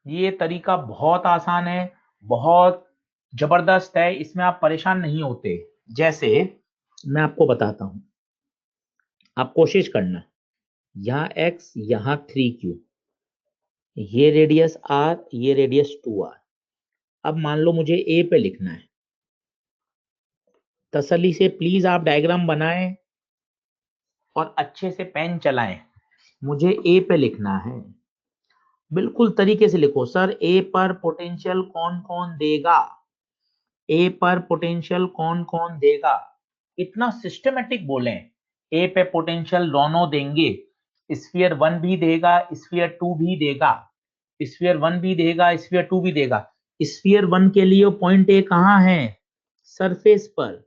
ये तरीका बहुत आसान है, बहुत जबरदस्त है, इसमें आप परेशान नहीं होते। जैसे मैं आपको बताता हूं, आप कोशिश करना, यहां x, यहां 3q, ये रेडियस r, ये रेडियस 2r। अब मान लो मुझे a पे लिखना है, तसल्ली से प्लीज आप डायग्राम बनाएं और अच्छे से पेन चलाएं। मुझे a पे लिखना है, बिल्कुल तरीके से लिखो। सर a पर पोटेंशियल कौन कौन देगा, ए पर पोटेंशियल कौन कौन देगा, इतना सिस्टमेटिक बोलें। ए पे पोटेंशियल दोनों देंगे, स्फीयर 1 भी देगा, स्फीयर 2 भी देगा, स्फीयर 1 भी देगा, स्फीयर 2 भी देगा। स्फीयर 1 के लिए पॉइंट ए कहां है, सरफेस पर।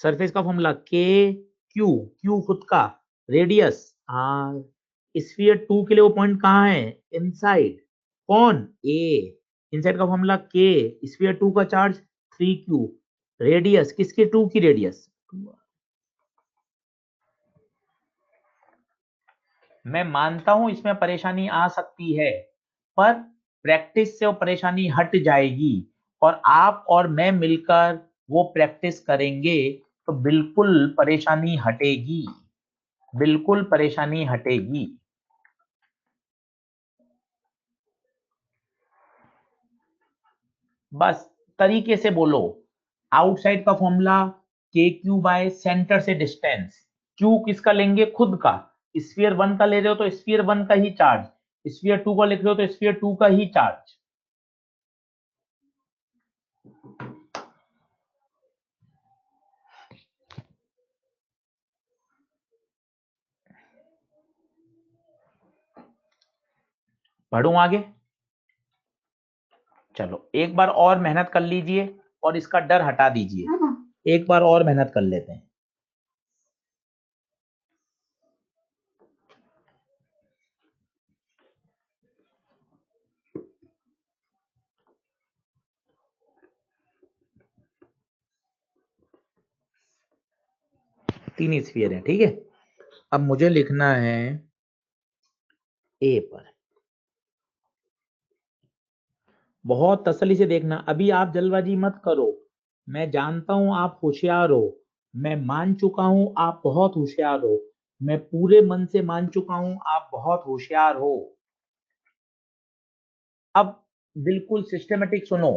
सरफेस का फॉर्मूला के क्यू, क्यू खुद का, रेडियस आर। स्फीयर 2 के लिए वो पॉइंट कहां है, इनसाइड, कौन, ए। इनसाइड का फॉर्मूला के, स्फीयर 2 का चार्ज 3q, रेडियस किसकी, 2 की रेडियस। मैं मानता हूं इसमें परेशानी आ सकती है, पर प्रैक्टिस से वो परेशानी हट जाएगी और आप और मैं मिलकर वो प्रैक्टिस करेंगे तो बिल्कुल परेशानी हटेगी, बिल्कुल परेशानी हटेगी। बस तरीके से बोलो, आउटसाइड का फॉर्मूला के क्यू बाय सेंटर से डिस्टेंस। क्यू किसका लेंगे, खुद का। स्फीयर 1 का ले रहे हो तो स्फीयर 1 का ही चार्ज, स्फीयर 2 का लिख रहे हो तो स्फीयर 2 का ही चार्ज। बढ़ूं आगे, चलो एक बार और मेहनत कर लीजिए और इसका डर हटा दीजिए, एक बार और मेहनत कर लेते हैं। तीन स्फीयर है, ठीक है। अब मुझे लिखना है ए पर, बहुत तसल्ली से देखना, अभी आप जल्दबाजी मत करो। मैं जानता हूं आप होशियार हो, मैं मान चुका हूं आप बहुत होशियार हो, मैं पूरे मन से मान चुका हूं आप बहुत होशियार हो। अब बिल्कुल सिस्टमेटिक सुनो,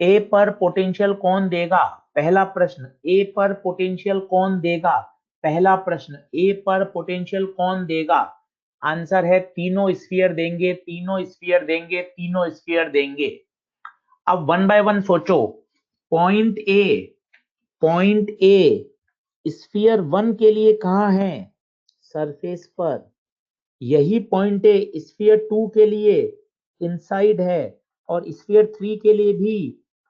ए पर पोटेंशियल कौन देगा, पहला प्रश्न, ए पर पोटेंशियल कौन देगा, पहला प्रश्न, ए पर पोटेंशियल कौन देगा। आंसर है तीनों स्फीयर देंगे, तीनों स्फीयर देंगे, तीनों स्फीयर देंगे। अब वन बाय वन सोचो, point A, point A sphere 1 के लिए कहां है, सरफेस पर। यही पॉइंट ए स्फीयर 2 के लिए इनसाइड है और स्फीयर 3 के लिए भी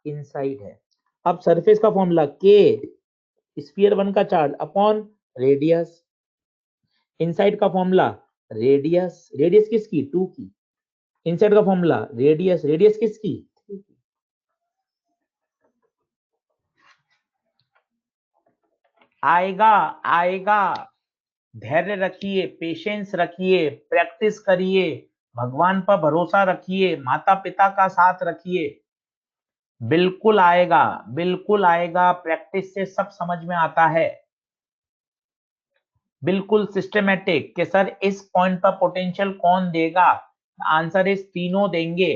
इनसाइड है। अब सरफेस का फॉर्मूला के, स्फीयर 1 का चार्ज अपॉन रेडियस, इनसाइड का फॉर्मूला रेडियस, रेडियस किसकी, 2 की, इनसाइड का फॉर्मूला रेडियस, रेडियस किसकी, 3 की। आएगा, आएगा, धैर्य रखिए, पेशेंस रखिए, प्रैक्टिस करिए, भगवान पर भरोसा रखिए, माता पिता का साथ रखिए, बिल्कुल आएगा, बिल्कुल आएगा। प्रैक्टिस से सब समझ में आता है, बिल्कुल सिस्टमेटिक कि सर इस पॉइंट पर पोटेंशियल कौन देगा। आंसर इस तीनों देंगे।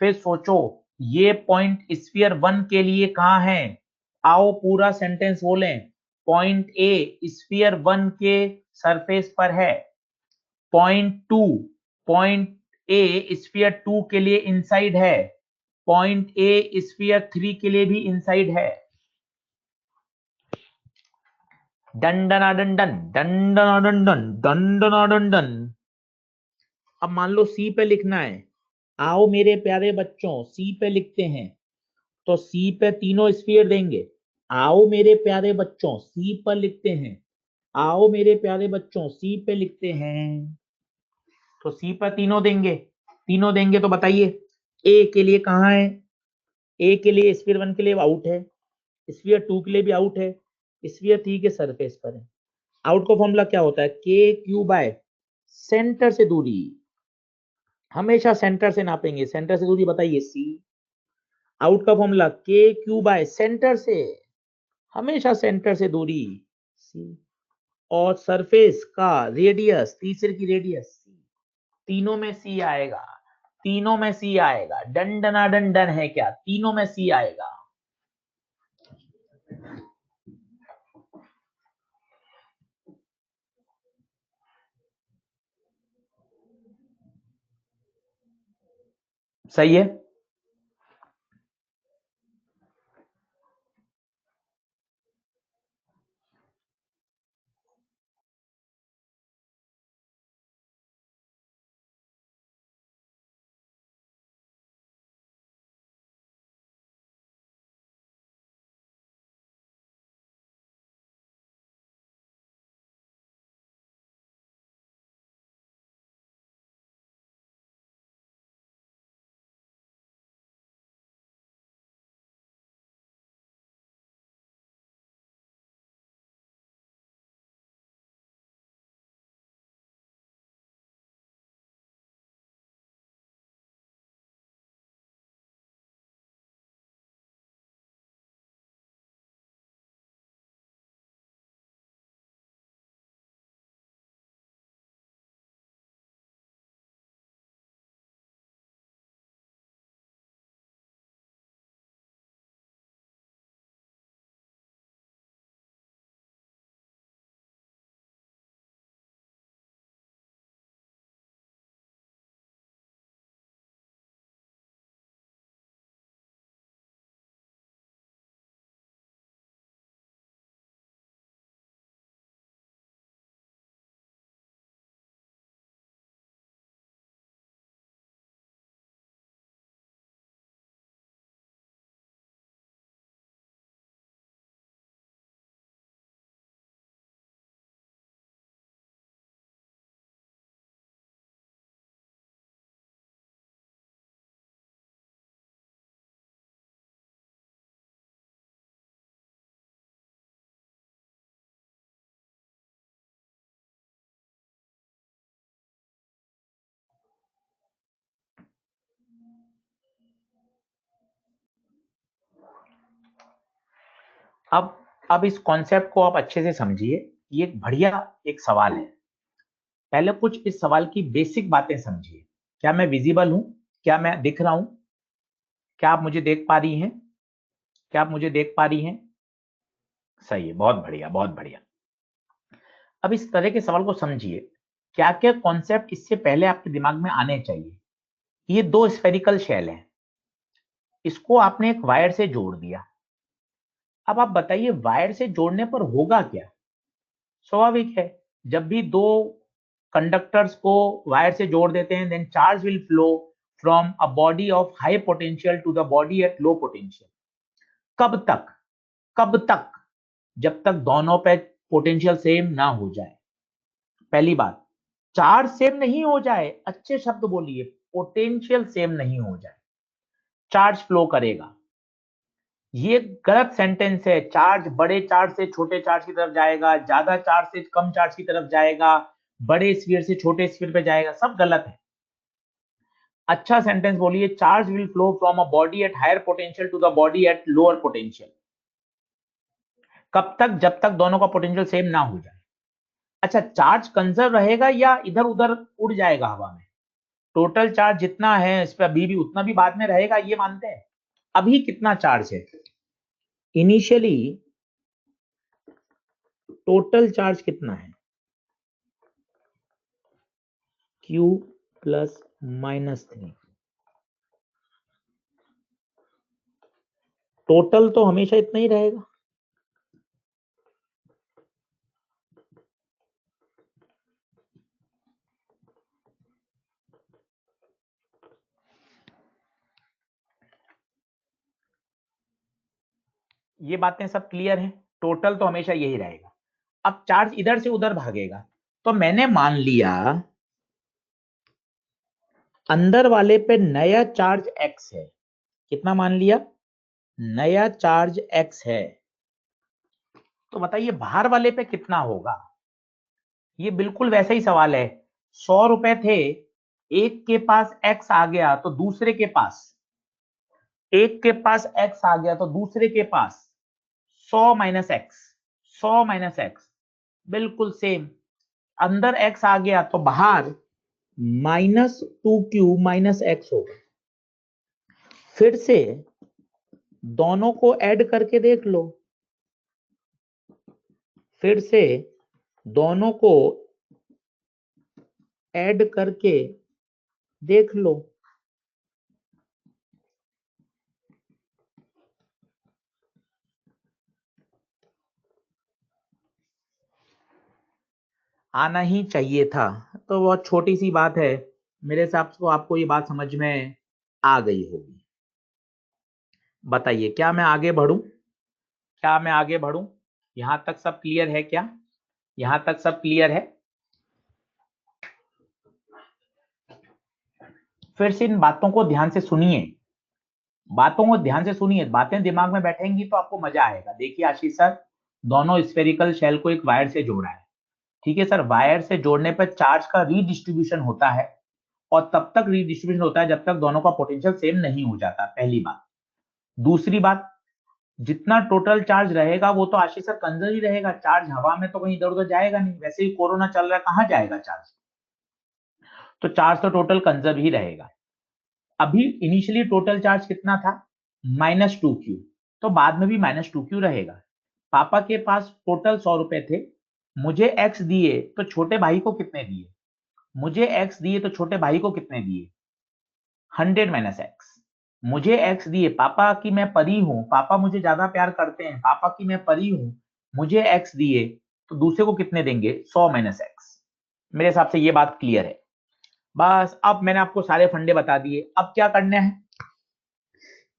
फिर सोचो ये पॉइंट स्फीयर 1 के लिए कहां है, आओ पूरा सेंटेंस बोलें। पॉइंट ए स्फीयर 1 के सरफेस पर है, पॉइंट 2, पॉइंट ए स्फीयर 2 के लिए इनसाइड है, पॉइंट ए स्फीयर 3 के लिए भी इनसाइड है। डंडना डंडन, डंडना डंडन, डंडना डंडन। अब मान लो सी पे लिखना है, आओ मेरे प्यारे बच्चों सी पे लिखते हैं, तो सी पे तीनों स्फीयर देंगे। आओ मेरे प्यारे बच्चों सी पर लिखते हैं, आओ मेरे प्यारे बच्चों सी पे लिखते हैं, तो सी पर तीनों देंगे, तीनों देंगे। तो बताइए ए के लिए कहां है, ए के लिए स्फीयर 1 के लिए आउट है, स्फीयर 2 के लिए भी आउट है, स्फीयर 3 के सरफेस पर है। आउट का फॉर्मूला क्या होता है, के क्यू बाय सेंटर से दूरी, हमेशा सेंटर से नापेंगे, सेंटर से दूरी बताइए सी। आउट का फॉर्मूला के क्यू बाय सेंटर से, हमेशा सेंटर से दूरी सी, और सरफेस का रेडियस, तीसरे की रेडियस सी, तीनों में सी आएगा, तीनों में सी आएगा, डंडना डंडन है क्या, तीनों में सी आएगा। सही है। अब इस कॉन्सेप्ट को आप अच्छे से समझिए, ये एक बढ़िया एक सवाल है। पहले कुछ इस सवाल की बेसिक बातें समझिए। क्या मैं विजिबल हूं, क्या मैं दिख रहा हूं, क्या आप मुझे देख पा रही हैं, क्या आप मुझे देख पा रही हैं? सही है, बहुत बढ़िया, बहुत बढ़िया। अब इस तरह के सवाल को समझिए, क्या क्या कॉन्सेप्ट इससे पहले आपके दिमाग में आने चाहिए। ये दो स्फेरिकल शेल हैं, इसको आपने एक वायर से जोड़ दिया। अब आप बताइए वायर से जोड़ने पर होगा क्या? स्वाभाविक है, जब भी दो कंडक्टर्स को वायर से जोड़ देते हैं, then charge will flow from a body of high potential to the body at low potential. कब तक? कब तक? जब तक दोनों पे पोटेंशियल सेम ना हो जाए। पहली बात, चार्ज सेम नहीं हो जाए, अच्छे शब्द बोलिए, पोटेंशियल सेम नहीं हो जाए, चार्ज फ्लो करेगा। ये गलत सेंटेंस है। चार्ज बड़े चार्ज से छोटे चार्ज की तरफ जाएगा, ज्यादा चार्ज से कम चार्ज की तरफ जाएगा, बड़े स्फीयर से छोटे स्फीयर पे जाएगा, सब गलत है। अच्छा सेंटेंस बोलिए, charge will flow from a body at higher potential to the body at lower potential. कब तक? जब तक दोनों का पोटेंशियल सेम ना हो जाए। अच्छा, चार्ज कंजर्व रहेगा या इधर उधर उड़ जाएगा हवा में? टोटल चार्ज जितना है इस पर अभी भी उतना भी बाद में रहेगा, ये मानते हैं। अभी कितना चार्ज है? इनिशियली टोटल चार्ज कितना है? Q plus -3। टोटल तो हमेशा इतना ही रहेगा। ये बातें सब क्लियर हैं? टोटल तो हमेशा यही रहेगा। अब चार्ज इधर से उधर भागेगा, तो मैंने मान लिया अंदर वाले पे नया चार्ज x है। कितना मान लिया? नया चार्ज x है। तो बताइए बाहर वाले पे कितना होगा। ये बिल्कुल वैसा ही सवाल है। 100 रुपए थे, एक के पास x आ गया तो दूसरे के पास, एक के पास x आ गया तो दूसरे के पास 100 माइनस एक्स, 100 माइनस एक्स, बिल्कुल सेम। अंदर x आ गया तो बाहर -2q माइनस एक्स होगा। फिर से दोनों को ऐड करके देख लो, फिर से दोनों को ऐड करके देख लो। आना ही चाहिए था। तो बहुत छोटी सी बात है, मेरे हिसाब से आपको ये बात समझ में आ गई होगी। बताइए क्या मैं आगे बढ़ूं, क्या मैं आगे बढ़ूं? यहां तक सब क्लियर है क्या? यहां तक सब क्लियर है? फिर से इन बातों को ध्यान से सुनिए, बातों को ध्यान से सुनिए, बातें दिमाग में बैठेंगी तो आपको मजा आएगा। देखिए आशीष सर, दोनों स्फेरिकल शेल को एक वायर से जोड़ा है, ठीक है सर। वायर से जोड़ने पर चार्ज का रीडिस्ट्रीब्यूशन होता है, और तब तक रीडिस्ट्रीब्यूशन होता है जब तक दोनों का पोटेंशियल सेम नहीं हो जाता, पहली बात। दूसरी बात, जितना टोटल चार्ज रहेगा वो तो आशीष सर कंजर्व ही रहेगा, चार्ज हवा में तो कहीं इधर उधर जाएगा नहीं, वैसे ही कोरोना चल रहा है, कहां जाएगा चार्ज, तो चार्ज तो टोटल कंजर्व ही रहेगा। अभी इनिशियली टोटल चार्ज कितना था, -2q, तो बाद में भी -2q रहेगा। पापा के पास टोटल 100 रुपए थे, मुझे x दिए तो छोटे भाई को कितने दिए, मुझे x दिए तो छोटे भाई को कितने दिए, 100 माइनस एक्स। मुझे x दिए, पापा की मैं परी हूं, पापा मुझे ज्यादा प्यार करते हैं, पापा की मैं परी हूं, मुझे x दिए तो दूसरे को कितने देंगे, 100 माइनस एक्स। मेरे हिसाब से ये बात क्लियर है। बस अब मैंने आपको सारे फंडे बता दिए, अब क्या करना है,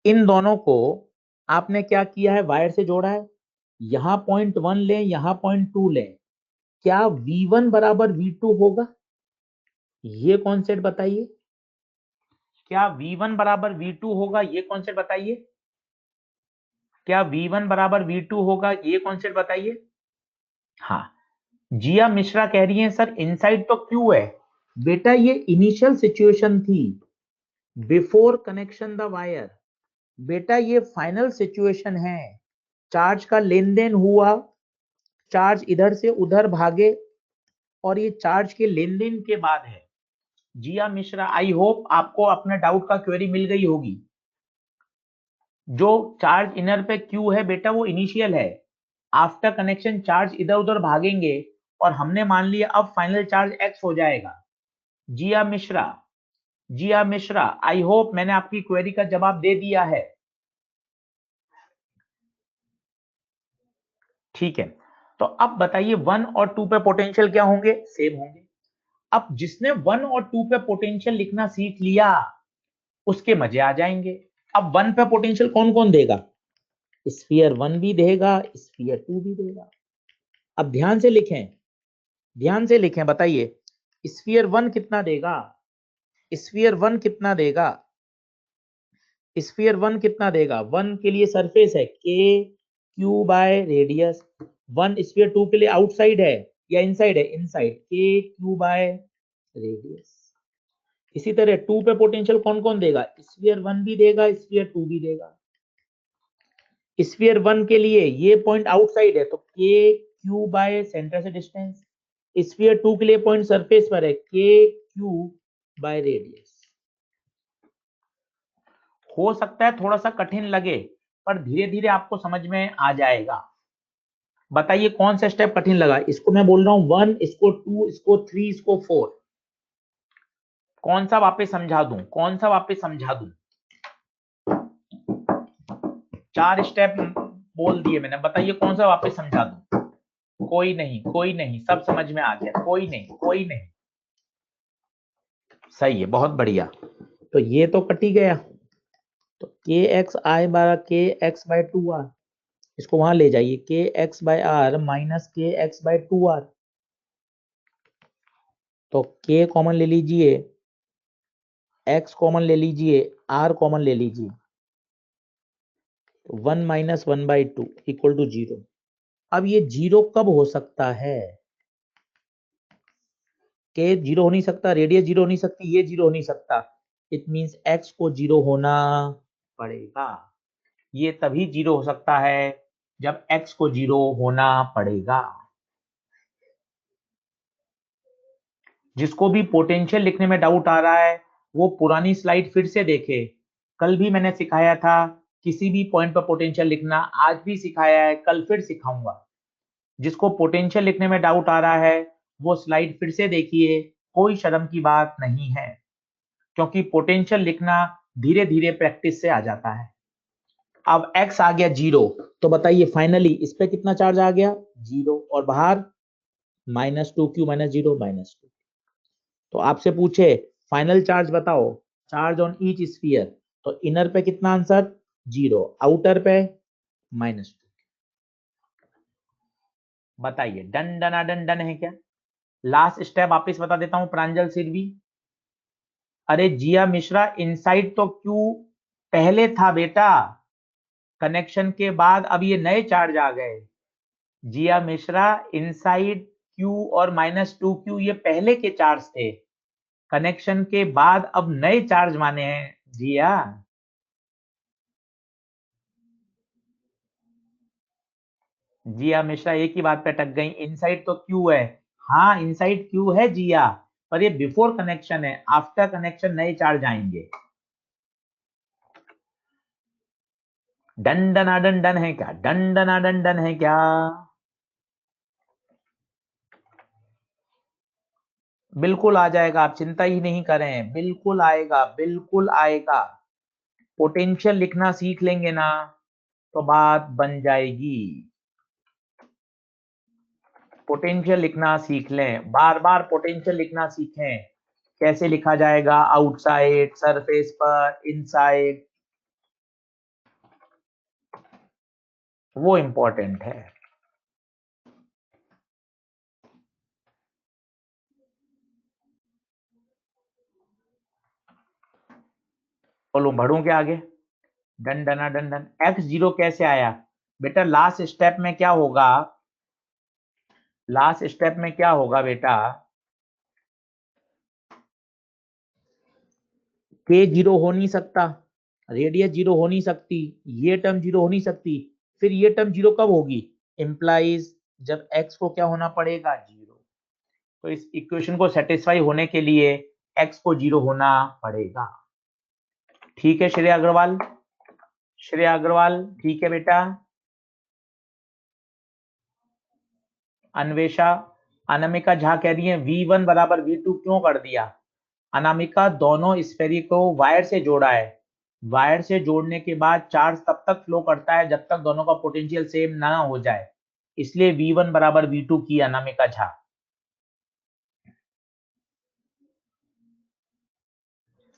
इन दोनों को आपने क्या किया है, वायर से जोड़ा है। यहां 0.1 लें, यहां 0.2 लें, क्या V1 बराबर V2 होगा, ये कॉन्सेप्ट बताइए। क्या V1 बराबर V2 होगा, ये कॉन्सेप्ट बताइए। क्या V1 बराबर V2 होगा, ये कॉन्सेप्ट बताइए। हाँ, जिया मिश्रा कह रही है सर इनसाइड तो Q है। बेटा ये इनिशियल सिचुएशन थी, बिफोर कनेक्शन द वायर। बेटा ये फाइनल सिचुएशन है, चार्ज का लेन देन हुआ, चार्ज इधर से उधर भागे, और ये चार्ज के लेन देन के बाद है। जिया मिश्रा, आई होप आपको अपने डाउट का क्वेरी मिल गई होगी। जो चार्ज इनर पे Q है बेटा वो इनिशियल है, आफ्टर कनेक्शन चार्ज इधर उधर भागेंगे, और हमने मान लिया अब फाइनल चार्ज x हो जाएगा। जिया मिश्रा, जिया मिश्रा, आई होप मैंने आपकी क्वेरी का जवाब दे दिया है। ठीक है, तो अब बताइए 1 और 2 पे पोटेंशियल क्या होंगे, सेम होंगे। अब जिसने 1 और 2 पे पोटेंशियल लिखना सीख लिया उसके मजे आ जाएंगे। अब 1 पे पोटेंशियल कौन कौन देगा, स्फीयर 1 भी देगा, स्फीयर 2 भी देगा। अब ध्यान से लिखें, ध्यान से लिखें, बताइए स्फीयर 1 कितना देगा, स्फीयर 1 कितना देगा, स्फीयर 1 कितना देगा। 1 के लिए सरफेस है k q by radius, 1 sphere 2 के लिए आउटसाइड है या इनसाइड है, inside, k q by radius. इसी तरह 2 पे पोटेंशियल कौन कौन देगा, स्फीयर 1 भी देगा, स्फीयर 2 भी देगा। स्फीयर 1 के लिए ये पॉइंट आउटसाइड है तो k q बाय सेंटर से डिस्टेंस, स्फीयर 2 के लिए पॉइंट सरफेस पर है k q बाय रेडियस। हो सकता है थोड़ा सा कठिन लगे, पर धीरे धीरे आपको समझ में आ जाएगा। बताइए कौन सा स्टेप कठिन लगा, इसको मैं बोल रहा हूं 1, इसको 2, इसको 3, इसको 4, कौन सा वापस समझा दूं, कौन सा वापस समझा दूं। 4 स्टेप बोल दिए मैंने, बताइए कौन सा वापस समझा दूं। कोई नहीं, कोई नहीं, सब समझ में आ गया, कोई नहीं, कोई नहीं। सही है, बहुत बढ़िया। तो ये तो कट ही गया, तो के एक्स आई बाय के एक्स बाय 2r, इसको वहां ले जाइए, के एक्स बाय आर माइनस के एक्स बाय 2r, तो k कॉमन ले लीजिए, x कॉमन ले लीजिए, r कॉमन ले लीजिए, 1 माइनस 1 बाई 2 इक्वल टू 0। अब ये 0 कब हो सकता है? के 0 हो नहीं सकता, रेडियस 0 हो नहीं सकती, ये 0 हो नहीं सकता। इट मींस x को 0 होना पड़ेगा। ये तभी 0 हो सकता है जब x को 0 होना पड़ेगा। जिसको भी पोटेंशियल लिखने में डाउट आ रहा है वो पुरानी स्लाइड फिर से देखे। कल भी मैंने सिखाया था किसी भी पॉइंट पर पोटेंशियल लिखना, आज भी सिखाया है, कल फिर सिखाऊंगा। जिसको पोटेंशियल लिखने में डाउट आ रहा है वो स्लाइड फिर से देखिए, कोई शर्म की बात नहीं है, क्योंकि पोटेंशियल लिखना धीरे धीरे प्रैक्टिस से आ जाता है। अब x आ गया 0, तो बताइए फाइनली इस पे कितना चार्ज आ गया? 0, और बाहर -2q -0 -2। तो आपसे पूछे फाइनल चार्ज बताओ, चार्ज ऑन ईच स्फीयर, तो इनर पे कितना आंसर? 0, आउटर पे -2। बताइए डन डन डन डन है क्या? लास्ट स्टेप वापिस बता देता हूं प्रांजल सिरवी। अरे जिया मिश्रा, इनसाइड तो क्यू पहले था बेटा, कनेक्शन के बाद अब ये नए चार्ज आ गए। जिया मिश्रा, इनसाइड Q और -2Q ये पहले के चार्ज थे, कनेक्शन के बाद अब नए चार्ज माने हैं जिया। जिया मिश्रा एक ही बात पे अटक गई, इनसाइड तो Q है। हाँ इनसाइड Q है जिया, पर ये बिफोर कनेक्शन है, आफ्टर कनेक्शन नए चार्ज आएंगे। डन डन है क्या? डन डन है क्या? बिल्कुल आ जाएगा, आप चिंता ही नहीं करें, बिल्कुल आएगा, बिल्कुल आएगा। पोटेंशियल लिखना सीख लेंगे ना तो बात बन जाएगी। पोटेंशियल लिखना सीख लें, बार बार पोटेंशियल लिखना सीखें। कैसे लिखा जाएगा? आउटसाइड, सरफेस पर, इनसाइड, वो इंपॉर्टेंट है। बोलो बढ़ूं क्या आगे? डन डना डन डन। x0 कैसे आया बेटा? लास्ट स्टेप में क्या होगा? लास्ट स्टेप में क्या होगा बेटा? k 0 हो नहीं सकता, रेडियस 0 हो नहीं सकती, ये टर्म 0 हो नहीं सकती, फिर ये टर्म 0 कब होगी? इंप्लाइज जब x को क्या होना पड़ेगा? 0। तो इस इक्वेशन को सेटिस्फाई होने के लिए x को 0 होना पड़ेगा। ठीक है श्रेया अग्रवाल? श्रेया अग्रवाल ठीक है बेटा? अन्वेषा, अनामिका झा कह रही है V1 बराबर V2 क्यों कर दिया? अनामिका, दोनों स्फेरिक को वायर से जोड़ा है, वायर से जोड़ने के बाद चार्ज तब तक फ्लो करता है जब तक दोनों का पोटेंशियल सेम ना हो जाए, इसलिए V1 बराबर V2 की अनामिका झा।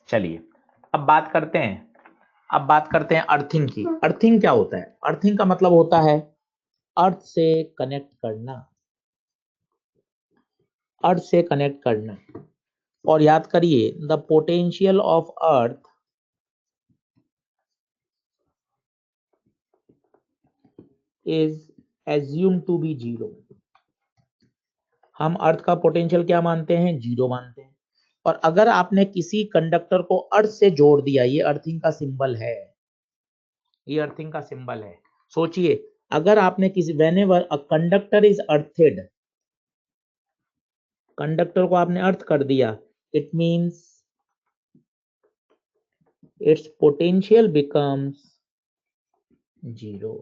चलिए अब बात करते हैं, अब बात करते हैं अर्थिंग की। अर्थिंग क्या होता है? अर्थिंग का मतलब होता है अर्थ से कनेक्ट करना, अर्थ से कनेक्ट करना। और याद करिए the potential of earth is assume to be 0। हम अर्थ का पोटेंशियल क्या मानते हैं? 0 मानते हैं। और अगर आपने किसी कंडक्टर को अर्थ से जोड़ दिया, ये अर्थिंग का सिंबल है, ये अर्थिंग का सिंबल है। सोचिए अगर आपने किसी, whenever a conductor is earthed, conductor को आपने अर्थ कर दिया, it means its potential becomes 0।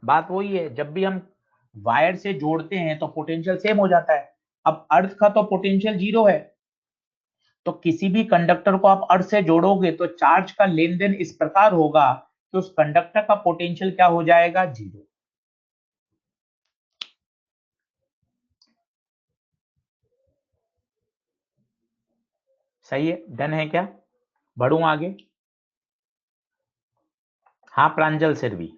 बात वही है, जब भी हम वायर से जोड़ते हैं तो पोटेंशियल सेम हो जाता है। अब अर्थ का तो पोटेंशियल 0 है, तो किसी भी कंडक्टर को आप अर्थ से जोड़ोगे तो चार्ज का लेन देन इस प्रकार होगा कि उस कंडक्टर का पोटेंशियल क्या हो जाएगा? 0। सही है? डन है क्या? बढ़ूं आगे? हाँ प्रांजल सिरवी।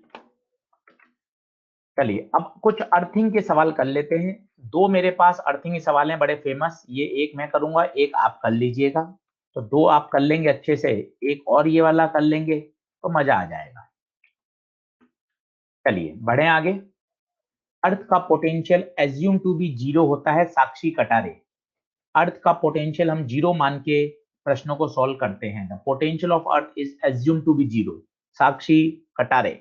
चलिए अब कुछ अर्थिंग के सवाल कर लेते हैं। दो मेरे पास अर्थिंग के सवाल हैं बड़े फेमस, ये एक मैं करूंगा, एक आप कर लीजिएगा। तो 2 आप कर लेंगे अच्छे से, एक और ये वाला कर लेंगे तो मजा आ जाएगा। चलिए बढ़े आगे। अर्थ का पोटेंशियल एज्यूम टू बी 0 होता है, साक्षी कटारे। अर्थ का पोटेंशियल हम 0 मान के प्रश्नों को सॉल्व करते हैं। The potential of earth is assume to be 0, Sakshi Katare.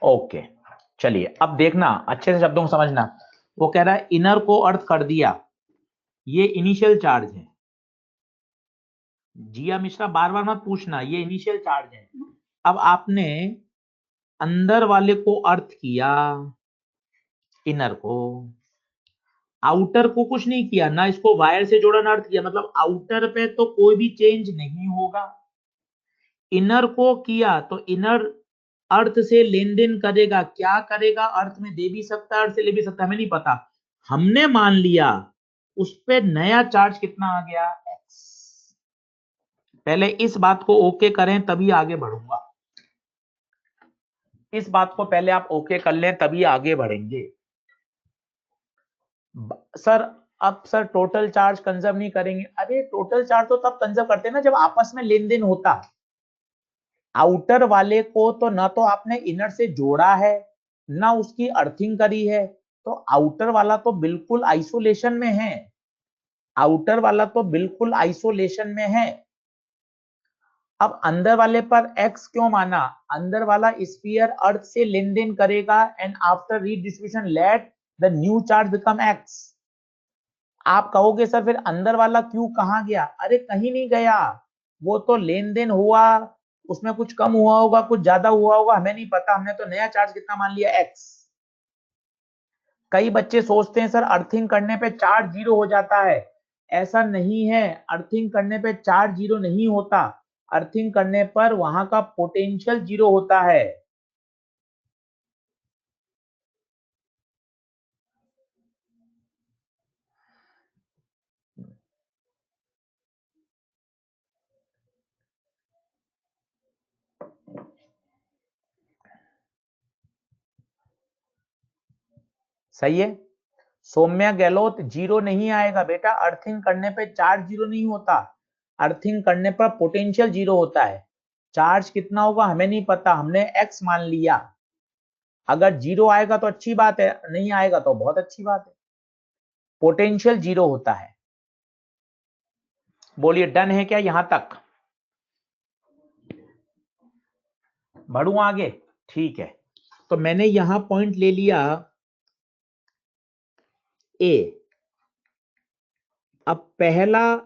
Okay चलिए अब देखना, अच्छे से शब्दों को समझना। वो कह रहा है इनर को अर्थ कर दिया, ये इनिशियल चार्ज है। जिया मिश्रा बार बार मत पूछना, ये इनिशियल चार्ज है। अब आपने अंदर वाले को अर्थ किया, इनर को, आउटर को कुछ नहीं किया ना, इसको वायर से जोड़ा ना अर्थ किया, मतलब आउटर पे तो कोई भी चेंज नहीं होगा। इनर को किया तो इनर अर्थ से लेन देन करेगा, क्या करेगा, अर्थ में दे भी सकता है, अर्थ से ले भी सकता है, हमें नहीं पता। हमने मान लिया उस पे नया चार्ज कितना आ गया, x। पहले इस बात को ओके करें तभी आगे बढ़ूंगा। इस बात को पहले आप ओके कर लें तभी आगे बढ़ेंगे। सर अब सर टोटल चार्ज कंजर्व नहीं करेंगे, अरे टोटल चार्ज तो तब कंजर्व करते हैं ना जब आपस में लेन देन होता। आउटर वाले को तो ना तो आपने इनर से जोड़ा है ना उसकी अर्थिंग करी है, तो आउटर वाला तो बिल्कुल आइसोलेशन में है। आउटर वाला तो बिल्कुल आइसोलेशन में है। अब अंदर वाले पर x क्यों माना, अंदर वाला स्फीयर अर्थ से लेन देन करेगा and after redistribution let the new charge become x। आप कहोगे सर फिर अंदर वाला q कहां गया, अरे कहीं नहीं गया, वो तो लेन देन हुआ, उसमें कुछ कम हुआ होगा कुछ ज्यादा हुआ होगा, हमें नहीं पता, हमने तो नया चार्ज कितना मान लिया x। कई बच्चे सोचते हैं सर अर्थिंग करने पे चार्ज 0 हो जाता है, ऐसा नहीं है। अर्थिंग करने पे चार्ज 0 नहीं होता, अर्थिंग करने पर वहां का पोटेंशियल 0 होता है। सही है। सौम्या गहलोत 0 नहीं आएगा बेटा, अर्थिंग करने पे चार्ज 0 नहीं होता, अर्थिंग करने पर पोटेंशियल 0 होता है। चार्ज कितना होगा हमें नहीं पता, हमने x मान लिया। अगर 0 आएगा तो अच्छी बात है, नहीं आएगा तो बहुत अच्छी बात है। पोटेंशियल 0 होता है। बोलिए डन है क्या यहां तक, बढ़ू आगे, ठीक है। तो मैंने यहां पॉइंट ले लिया ए। अब पहला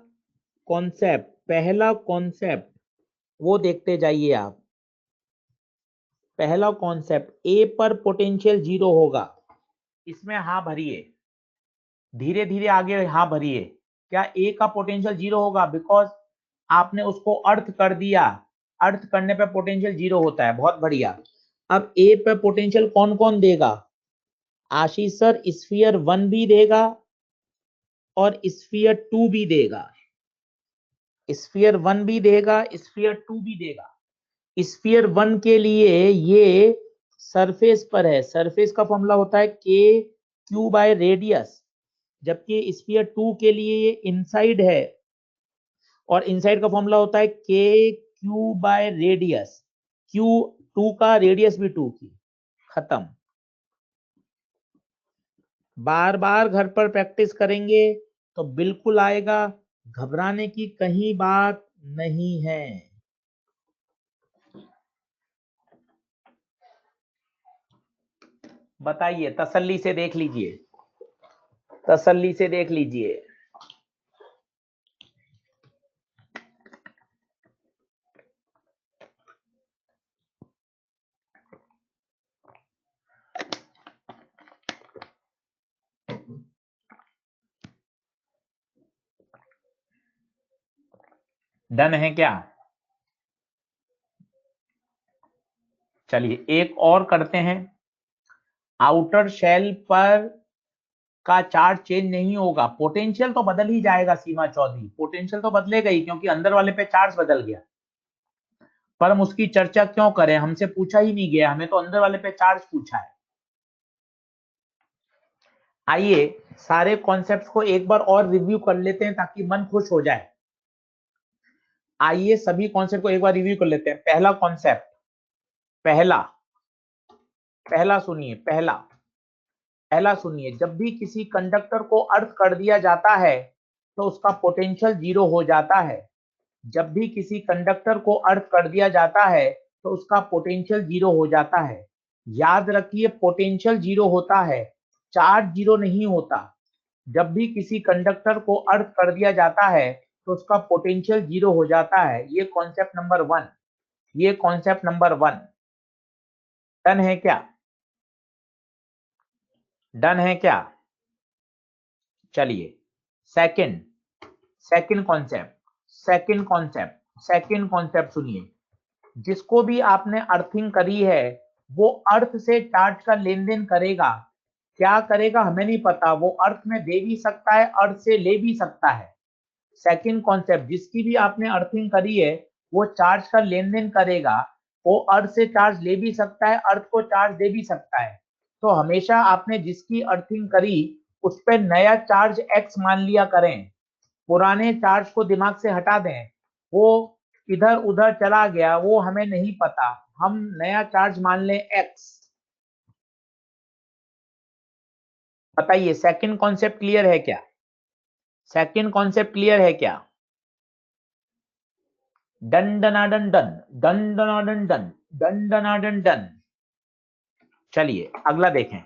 कॉन्सेप्ट वो देखते जाइए आप। पहला कॉन्सेप्ट ए पर पोटेंशियल 0 होगा, इसमें हाँ भरिए, धीरे धीरे आगे हाँ भरिए। क्या ए का पोटेंशियल 0 होगा, बिकॉज आपने उसको अर्थ कर दिया, अर्थ करने पे पोटेंशियल 0 होता है, बहुत बढ़िया। अब ए पे पोटेंशियल कौन कौन देगा, आशीष सर स्फीयर 1 भी देगा और स्फीयर 2 भी देगा, स्फीयर 1 भी देगा, स्फीयर 2 भी देगा। स्फीयर 1 के लिए ये सरफेस पर है, सरफेस का फॉर्मूला होता है के क्यू बाय रेडियस, जबकि स्फीयर 2 के लिए ये इनसाइड है और इनसाइड का फॉर्मूला होता है के क्यू बाय रेडियस, क्यू 2 का रेडियस भी 2 की, खत्म। बार बार घर पर प्रैक्टिस करेंगे तो बिल्कुल आएगा, घबराने की कहीं बात नहीं है। बताइए, तसल्ली से देख लीजिए, तसल्ली से देख लीजिए। डन है क्या, चलिए एक और करते हैं। आउटर शेल पर का चार्ज चेंज नहीं होगा, पोटेंशियल तो बदल ही जाएगा सीमा चौधरी, पोटेंशियल तो बदलेगा ही क्योंकि अंदर वाले पे चार्ज बदल गया। पर हम उसकी चर्चा क्यों करें, हमसे पूछा ही नहीं गया, हमें तो अंदर वाले पे चार्ज पूछा है। आइए सारे कॉन्सेप्ट्स को एक बार और रिव्यू कर लेते हैं ताकि मन खुश हो जाए। आइए सभी कॉन्सेप्ट को एक बार रिव्यू कर लेते हैं। पहला कॉन्सेप्ट, पहला सुनिए, पहला सुनिए, जब भी किसी कंडक्टर को अर्थ कर दिया जाता है तो उसका पोटेंशियल जीरो हो जाता है। जब भी किसी कंडक्टर को अर्थ कर दिया जाता है तो उसका पोटेंशियल जीरो हो जाता है। याद रखिए, पोटेंशियल जीरो होता है, चार्ज जीरो नहीं होता। जब भी किसी कंडक्टर को अर्थ कर दिया जाता है तो उसका पोटेंशियल जीरो हो जाता है। ये कॉन्सेप्ट नंबर 1, ये कॉन्सेप्ट नंबर 1 डन है क्या? डन है क्या? चलिए सेकंड, सेकंड कॉन्सेप्ट सुनिए। जिसको भी आपने अर्थिंग करी है वो अर्थ से चार्ज का लेन देन करेगा। क्या करेगा हमें नहीं पता, वो अर्थ में दे भी सकता है, अर्थ से ले भी सकता है। सेकंड कॉन्सेप्ट, जिसकी भी आपने अर्थिंग करी है वो चार्ज का लेन देन करेगा। वो अर्थ से चार्ज ले भी सकता है, अर्थ को चार्ज दे भी सकता है। तो हमेशा आपने जिसकी अर्थिंग करी उस पर नया चार्ज एक्स मान लिया करें, पुराने चार्ज को दिमाग से हटा दें। वो इधर उधर चला गया वो हमें नहीं पता, हम नया चार्ज मान लें एक्स। बताइए सेकंड कॉन्सेप्ट क्लियर है क्या? सेकंड कॉन्सेप्ट क्लियर है क्या? डन डनाडन डन, डन डनाडन डन, डन डनाडन डन। चलिए अगला देखें।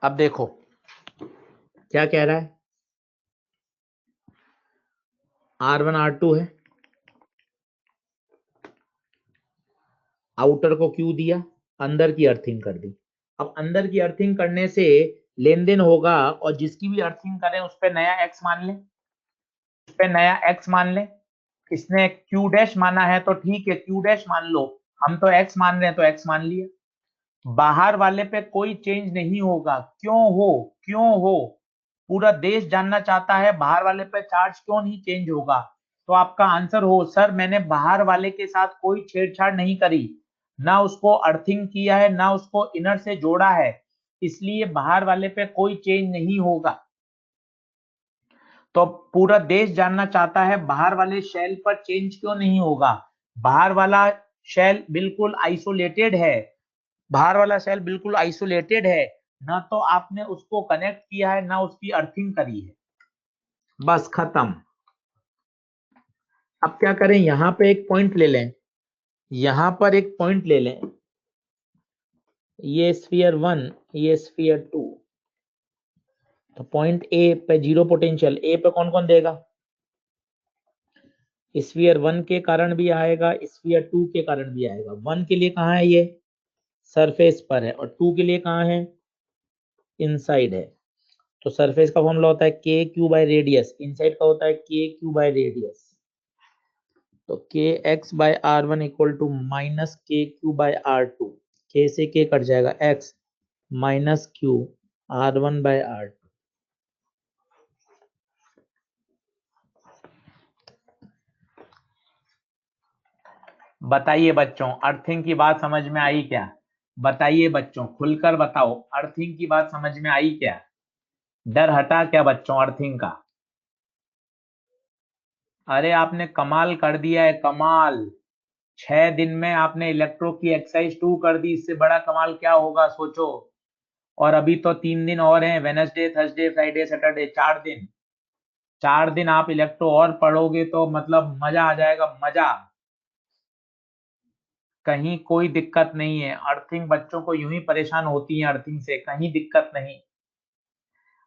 अब देखो क्या कह रहा है। R1 R2 है, आउटर को क्यू दिया, अंदर की अर्थिंग कर दी। अब अंदर की अर्थिंग करने से लेन देन होगा और जिसकी भी अर्थिंग करें उस पर नया एक्स मान लें, उस पर नया एक्स मान लें। इसने क्यू डैश माना है तो ठीक है, क्यू डैश मान लो। हम तो एक्स मान रहे हैं तो एक्स मान लिया। बाहर वाले पे कोई चेंज नहीं होगा। क्यों हो पूरा देश जानना चाहता है बाहर वाले पे चार्ज क्यों नहीं चेंज होगा। तो आपका आंसर हो, सर मैंने बाहर वाले के साथ कोई छेड़छाड़ नहीं करी, ना उसको अर्थिंग किया है ना उसको इनर से जोड़ा है, इसलिए बाहर वाले पे कोई चेंज नहीं होगा। तो पूरा देश जानना चाहता है बाहर वाले शेल पर चेंज क्यों नहीं होगा। बाहर वाला शेल बिल्कुल आइसोलेटेड है, बाहर वाला शेल बिल्कुल आइसोलेटेड है, ना तो आपने उसको कनेक्ट किया है ना उसकी अर्थिंग करी है। बस खत्म। अब क्या करें, यहां पे एक पॉइंट ले लें, यहां पर एक पॉइंट ले लें। ये स्फीयर 1, ये स्फीयर 2। तो पॉइंट ए पे जीरो पोटेंशियल, ए पे कौन कौन देगा? स्फीयर 1 के कारण भी आएगा, स्फीयर 2 के कारण भी आएगा। 1 के लिए कहाँ है, ये सरफेस पर है, और 2 के लिए कहाँ है, इनसाइड है। तो सरफेस का फॉर्मूला होता है के क्यू बाय रेडियस, इनसाइड का होता है के क्यू बाय रेडियस। तो k x by r one equal to minus k q by r two, k से के कट जाएगा, x minus q r one by r two. बताइए बच्चों, earthing की बात समझ में आई क्या? बताइए बच्चों, खुलकर बताओ, अर्थिंग की बात समझ में आई क्या? डर हटा क्या बच्चों अर्थिंग का? अरे आपने कमाल कर दिया है, कमाल। 6 दिन में आपने इलेक्ट्रो की एक्सरसाइज 2 कर दी, इससे बड़ा कमाल क्या होगा सोचो। और अभी तो 3 दिन और हैं, वेनसडे थर्सडे फ्राइडे सैटरडे, 4 दिन। 4 दिन आप इलेक्ट्रो और पढ़ोगे तो मतलब मजा आ जाएगा, मजा। कहीं कोई दिक्कत नहीं है, अर्थिंग बच्चों को यूं ही परेशान होती है अर्थिंग से, कहीं दिक्कत नहीं।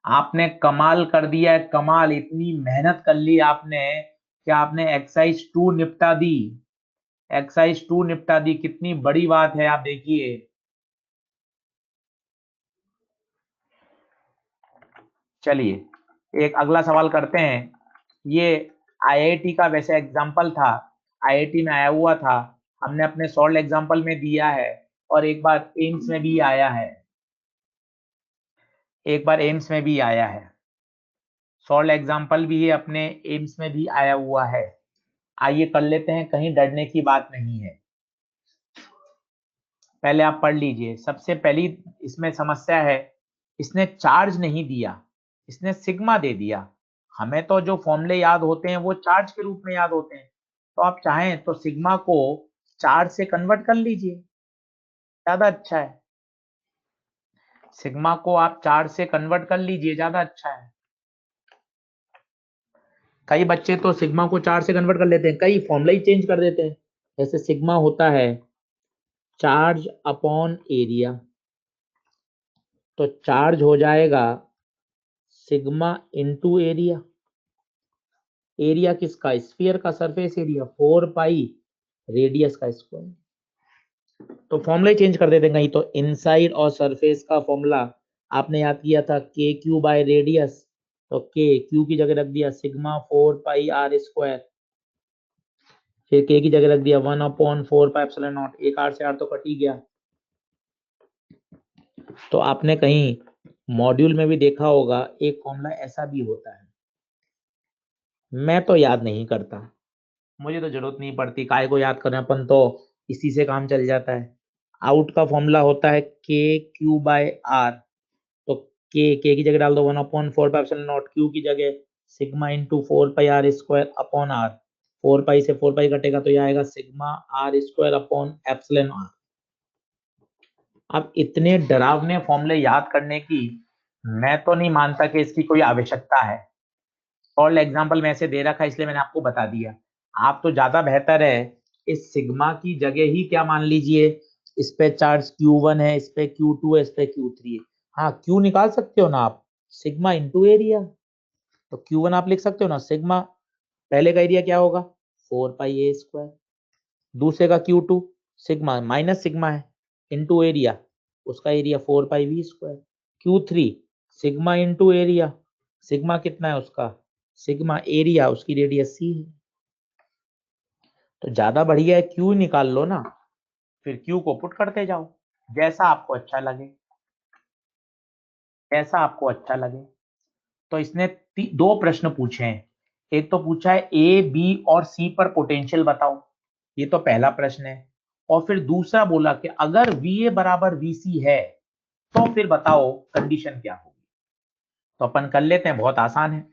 आपने कमाल कर दिया है, कमाल। इतनी मेहनत कर ली आपने कि आपने एक्सरसाइज 2 निपटा दी, एक्सरसाइज 2 निपटा दी, कितनी बड़ी बात है आप देखिए। चलिए एक अगला सवाल करते हैं। ये आईआईटी का वैसे एग्जाम्पल था, आईआईटी में आया हुआ था, हमने अपने सॉल्व एग्जाम्पल में दिया है और एक बार एम्स में भी आया है, एक बार एम्स में भी आया है, सॉल्व एग्जाम्पल भी है अपने एम्स में भी आया हुआ है। आइए कर लेते हैं, कहीं डरने की बात नहीं है। पहले आप पढ़ लीजिए। सबसे पहली इसमें समस्या है, इसने चार्ज नहीं दिया, इसने सिग्मा दे दिया। हमें तो जो फॉर्मूले याद होते हैं वो चार्ज के रूप में याद होते हैं, तो आप चाहें तो सिग्मा को चार्ज से कन्वर्ट कर लीजिए, ज्यादा अच्छा है। सिग्मा को आप चार्ज से कन्वर्ट कर लीजिए, ज्यादा अच्छा है। कई बच्चे तो सिग्मा को चार्ज से कन्वर्ट कर लेते हैं, कई फॉर्मूला ही चेंज कर देते हैं। जैसे सिग्मा होता है चार्ज अपॉन एरिया, तो चार्ज हो जाएगा सिग्मा इनटू एरिया। एरिया किसका? स्फीयर का सरफेस एरिया, 4 पाई रेडियस का स्क्वायर। तो फॉर्मूला चेंज कर देते हैं कहीं, तो इनसाइड और सरफेस का फॉर्मूला आपने याद किया था के क्यू बाय रेडियस, तो के क्यू की जगह रख दिया सिग्मा 4 पाई आर स्क्वायर, फिर के की जगह रख दिया 1/4 पाई एप्सिलॉन नॉट। एक आर से आर तो कट ही गया। तो आपने कहीं मॉड्यूल में भी देखा होगा एक फॉर्मूला ऐसा भी होता है, मैं तो याद नहीं करता, मुझे तो जरूरत नहीं पड़ती, काय को याद करना, अपन तो इसी से काम चल जाता है। आउट का फॉर्मूला होता है के क्यू बाय आर, तो के की जगह डाल दो 1/4 पाई एप्सिलॉन नॉट, क्यू की जगह sigma into 4 pi r square upon r. 4 pi से 4 पाई कटेगा तो यह आएगा sigma r square upon epsilon r. अब इतने डरावने फॉर्मूले याद करने की मैं तो नहीं मानता कि इसकी कोई आवश्यकता है। और एग्जाम्पल में ऐसे दे रखा है इसलिए मैंने आपको बता दिया। आप तो ज्यादा बेहतर है इस सिग्मा की जगह ही क्या मान लीजिए, इस पे चार्ज Q1 है, इस पे Q2 है, इस पे Q3 है। हाँ Q निकाल सकते हो ना आप, सिग्मा इंटू एरिया, तो Q1 आप लिख सकते हो ना सिग्मा, पहले का एरिया क्या होगा 4 पाई ए स्क्वायर, दूसरे का Q2 सिग्मा माइनस सिग्मा है इंटू एरिया, उसका area 4 pi v square. Q3 sigma into area, sigma कितना है उसका, सिग्मा एरिया, उसकी रेडियस सी है। तो ज्यादा बढ़िया है क्यू निकाल लो ना, फिर क्यू को पुट करते जाओ, जैसा आपको अच्छा लगे, जैसा आपको अच्छा लगे। तो इसने दो प्रश्न पूछे हैं, एक तो पूछा है ए बी और सी पर पोटेंशियल बताओ, ये तो पहला प्रश्न है, और फिर दूसरा बोला कि अगर VA बराबर VC है तो फिर बताओ कंडीशन क्या होगी। तो अपन कर लेते हैं, बहुत आसान है।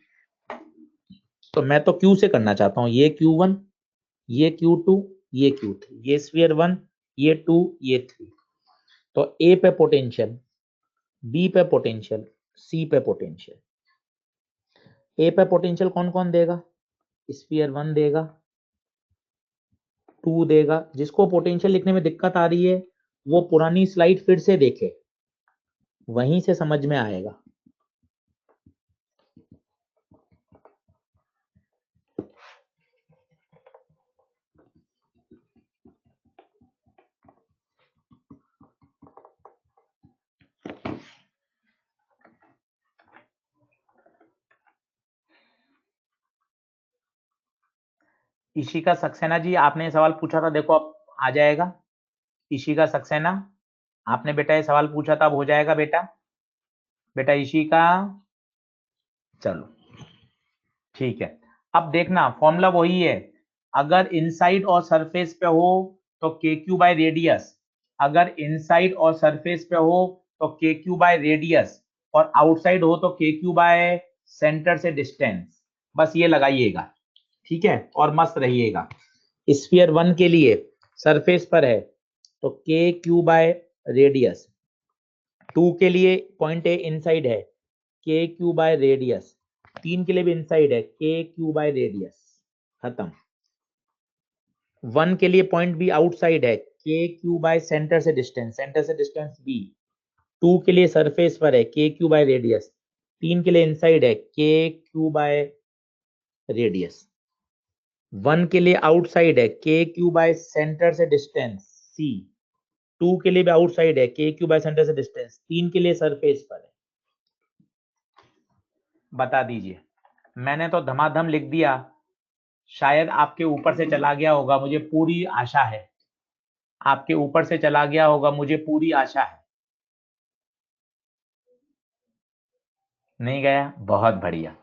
तो मैं तो Q से करना चाहता हूं, ये Q1, ये Q2, ये Q3, ये स्फीयर 1, ये 2, ये 3। तो A पे पोटेंशियल, B पे पोटेंशियल, C पे पोटेंशियल। A पे पोटेंशियल कौन कौन देगा, स्फीयर 1 देगा, 2 देगा। जिसको पोटेंशियल लिखने में दिक्कत आ रही है वो पुरानी स्लाइड फिर से देखे, वहीं से समझ में आएगा। इशिका सक्सेना जी, आपने सवाल पूछा था, देखो अब आ जाएगा। इशिका सक्सेना, आपने बेटा ये सवाल पूछा था, अब हो जाएगा बेटा। बेटा इशिका, चलो ठीक है। अब देखना फॉर्मूला वही है, अगर इनसाइड और सरफेस पे हो तो के क्यू बाय रेडियस, अगर इनसाइड और सरफेस पे हो तो के क्यू बाय रेडियस, और आउटसाइड हो तो के क्यू बाय सेंटर से डिस्टेंस। बस ये लगाइएगा, ठीक है, और मस्त रहिएगा। स्फीयर 1 के लिए सरफेस पर है तो के क्यू बाय रेडियस, 2 के लिए पॉइंट ए इनसाइड है के क्यू बाय रेडियस, 3 के लिए भी इनसाइड है के क्यू बाय रेडियस, खत्म। 1 के लिए पॉइंट बी आउटसाइड है के क्यू बाय सेंटर से डिस्टेंस, सेंटर से डिस्टेंस बी। 2 के लिए सरफेस पर है के क्यू बाय रेडियस, 3 के लिए इनसाइड है के क्यू बाय रेडियस। 1 के लिए आउटसाइड है के क्यू बाय सेंटर से डिस्टेंस सी, 2 के लिए भी आउटसाइड है के क्यू बाय सेंटर से डिस्टेंस, 3 के लिए सरफेस पर है। बता दीजिए। मैंने तो धमाधम लिख दिया, शायद आपके ऊपर से चला गया होगा, मुझे पूरी आशा है। आपके ऊपर से चला गया होगा, मुझे पूरी आशा है। नहीं गया? बहुत बढ़िया।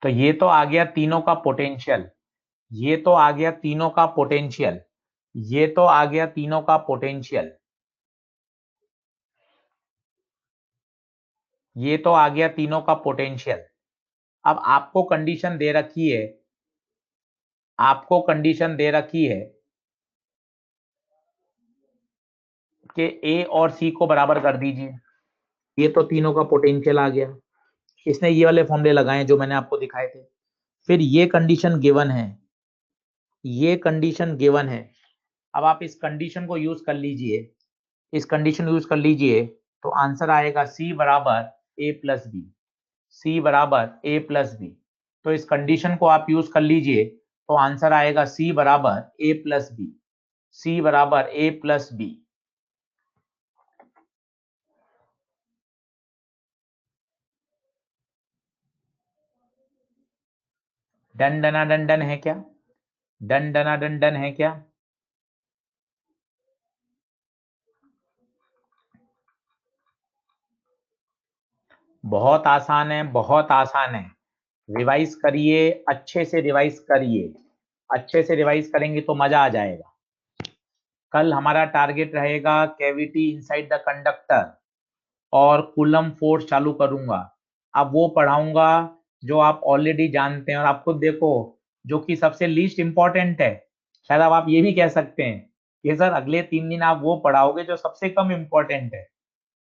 तो ये तो आ गया तीनों का पोटेंशियल, ये तो आ गया तीनों का पोटेंशियल, ये तो आ गया तीनों का पोटेंशियल, ये तो आ गया तीनों का पोटेंशियल। अब आपको कंडीशन दे रखी है, आपको कंडीशन दे रखी है कि ए और सी को बराबर कर दीजिए। ये तो तीनों का पोटेंशियल आ गया। इसने ये वाले फॉर्मूले लगाए जो मैंने आपको दिखाए थे। फिर ये कंडीशन गिवन है, ये कंडीशन गिवन है। अब आप इस कंडीशन को यूज कर लीजिए, इस कंडीशन यूज कर लीजिए, तो आंसर आएगा सी बराबर ए प्लस बी, सी बराबर ए प्लस बी। तो इस कंडीशन को आप यूज कर लीजिए, तो आंसर आएगा सी बराबर ए प्लस बी, सी बराबर ए प्लस बी। डन डना डन डन है क्या? डन डना डन डन है क्या? बहुत आसान है, बहुत आसान है। रिवाइज करिए, अच्छे से रिवाइज करिए, अच्छे से रिवाइज करेंगे तो मजा आ जाएगा। कल हमारा टारगेट रहेगा कैविटी इनसाइड द कंडक्टर और कूलम फोर्स चालू करूंगा। अब वो पढ़ाऊंगा जो आप ऑलरेडी जानते हैं, और आप खुद देखो जो कि सबसे लीस्ट इंपॉर्टेंट है। शायद अब आप ये भी कह सकते हैं कि सर अगले 3 दिन आप वो पढ़ाओगे जो सबसे कम इंपॉर्टेंट है।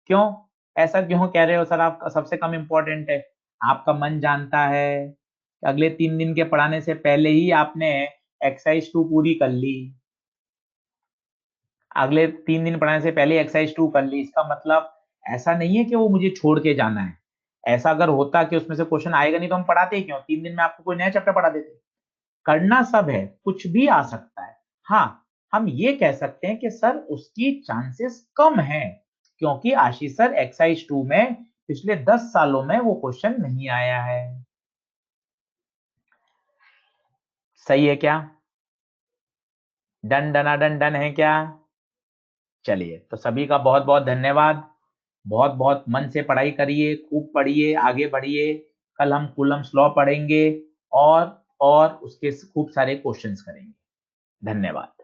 क्यों? ऐसा क्यों कह रहे हो सर आप सबसे कम इंपॉर्टेंट है? आपका मन जानता है कि अगले 3 दिन के पढ़ाने से पहले ही आपने एक्सरसाइज 2 पूरी कर ली, अगले 3 दिन पढ़ाने से पहले एक्सरसाइज 2 कर ली। इसका मतलब ऐसा नहीं है कि वो मुझे छोड़ के जाना है। ऐसा अगर होता कि उसमें से क्वेश्चन आएगा नहीं तो हम पढ़ाते ही क्यों? 3 दिन में आपको कोई नया चैप्टर पढ़ा देते। करना सब है, कुछ भी आ सकता है। हाँ, हम ये कह सकते हैं कि सर उसकी चांसेस कम है, क्योंकि आशीष सर एक्सरसाइज 2 में पिछले 10 सालों में वो क्वेश्चन नहीं आया है। सही है क्या? डन डना डन डन है क्या? चलिए, तो सभी का बहुत बहुत धन्यवाद। बहुत बहुत मन से पढ़ाई करिए, खूब पढ़िए, आगे बढ़िए। कल हम कूलम्स लॉ पढ़ेंगे और उसके खूब सारे क्वेश्चंस करेंगे। धन्यवाद।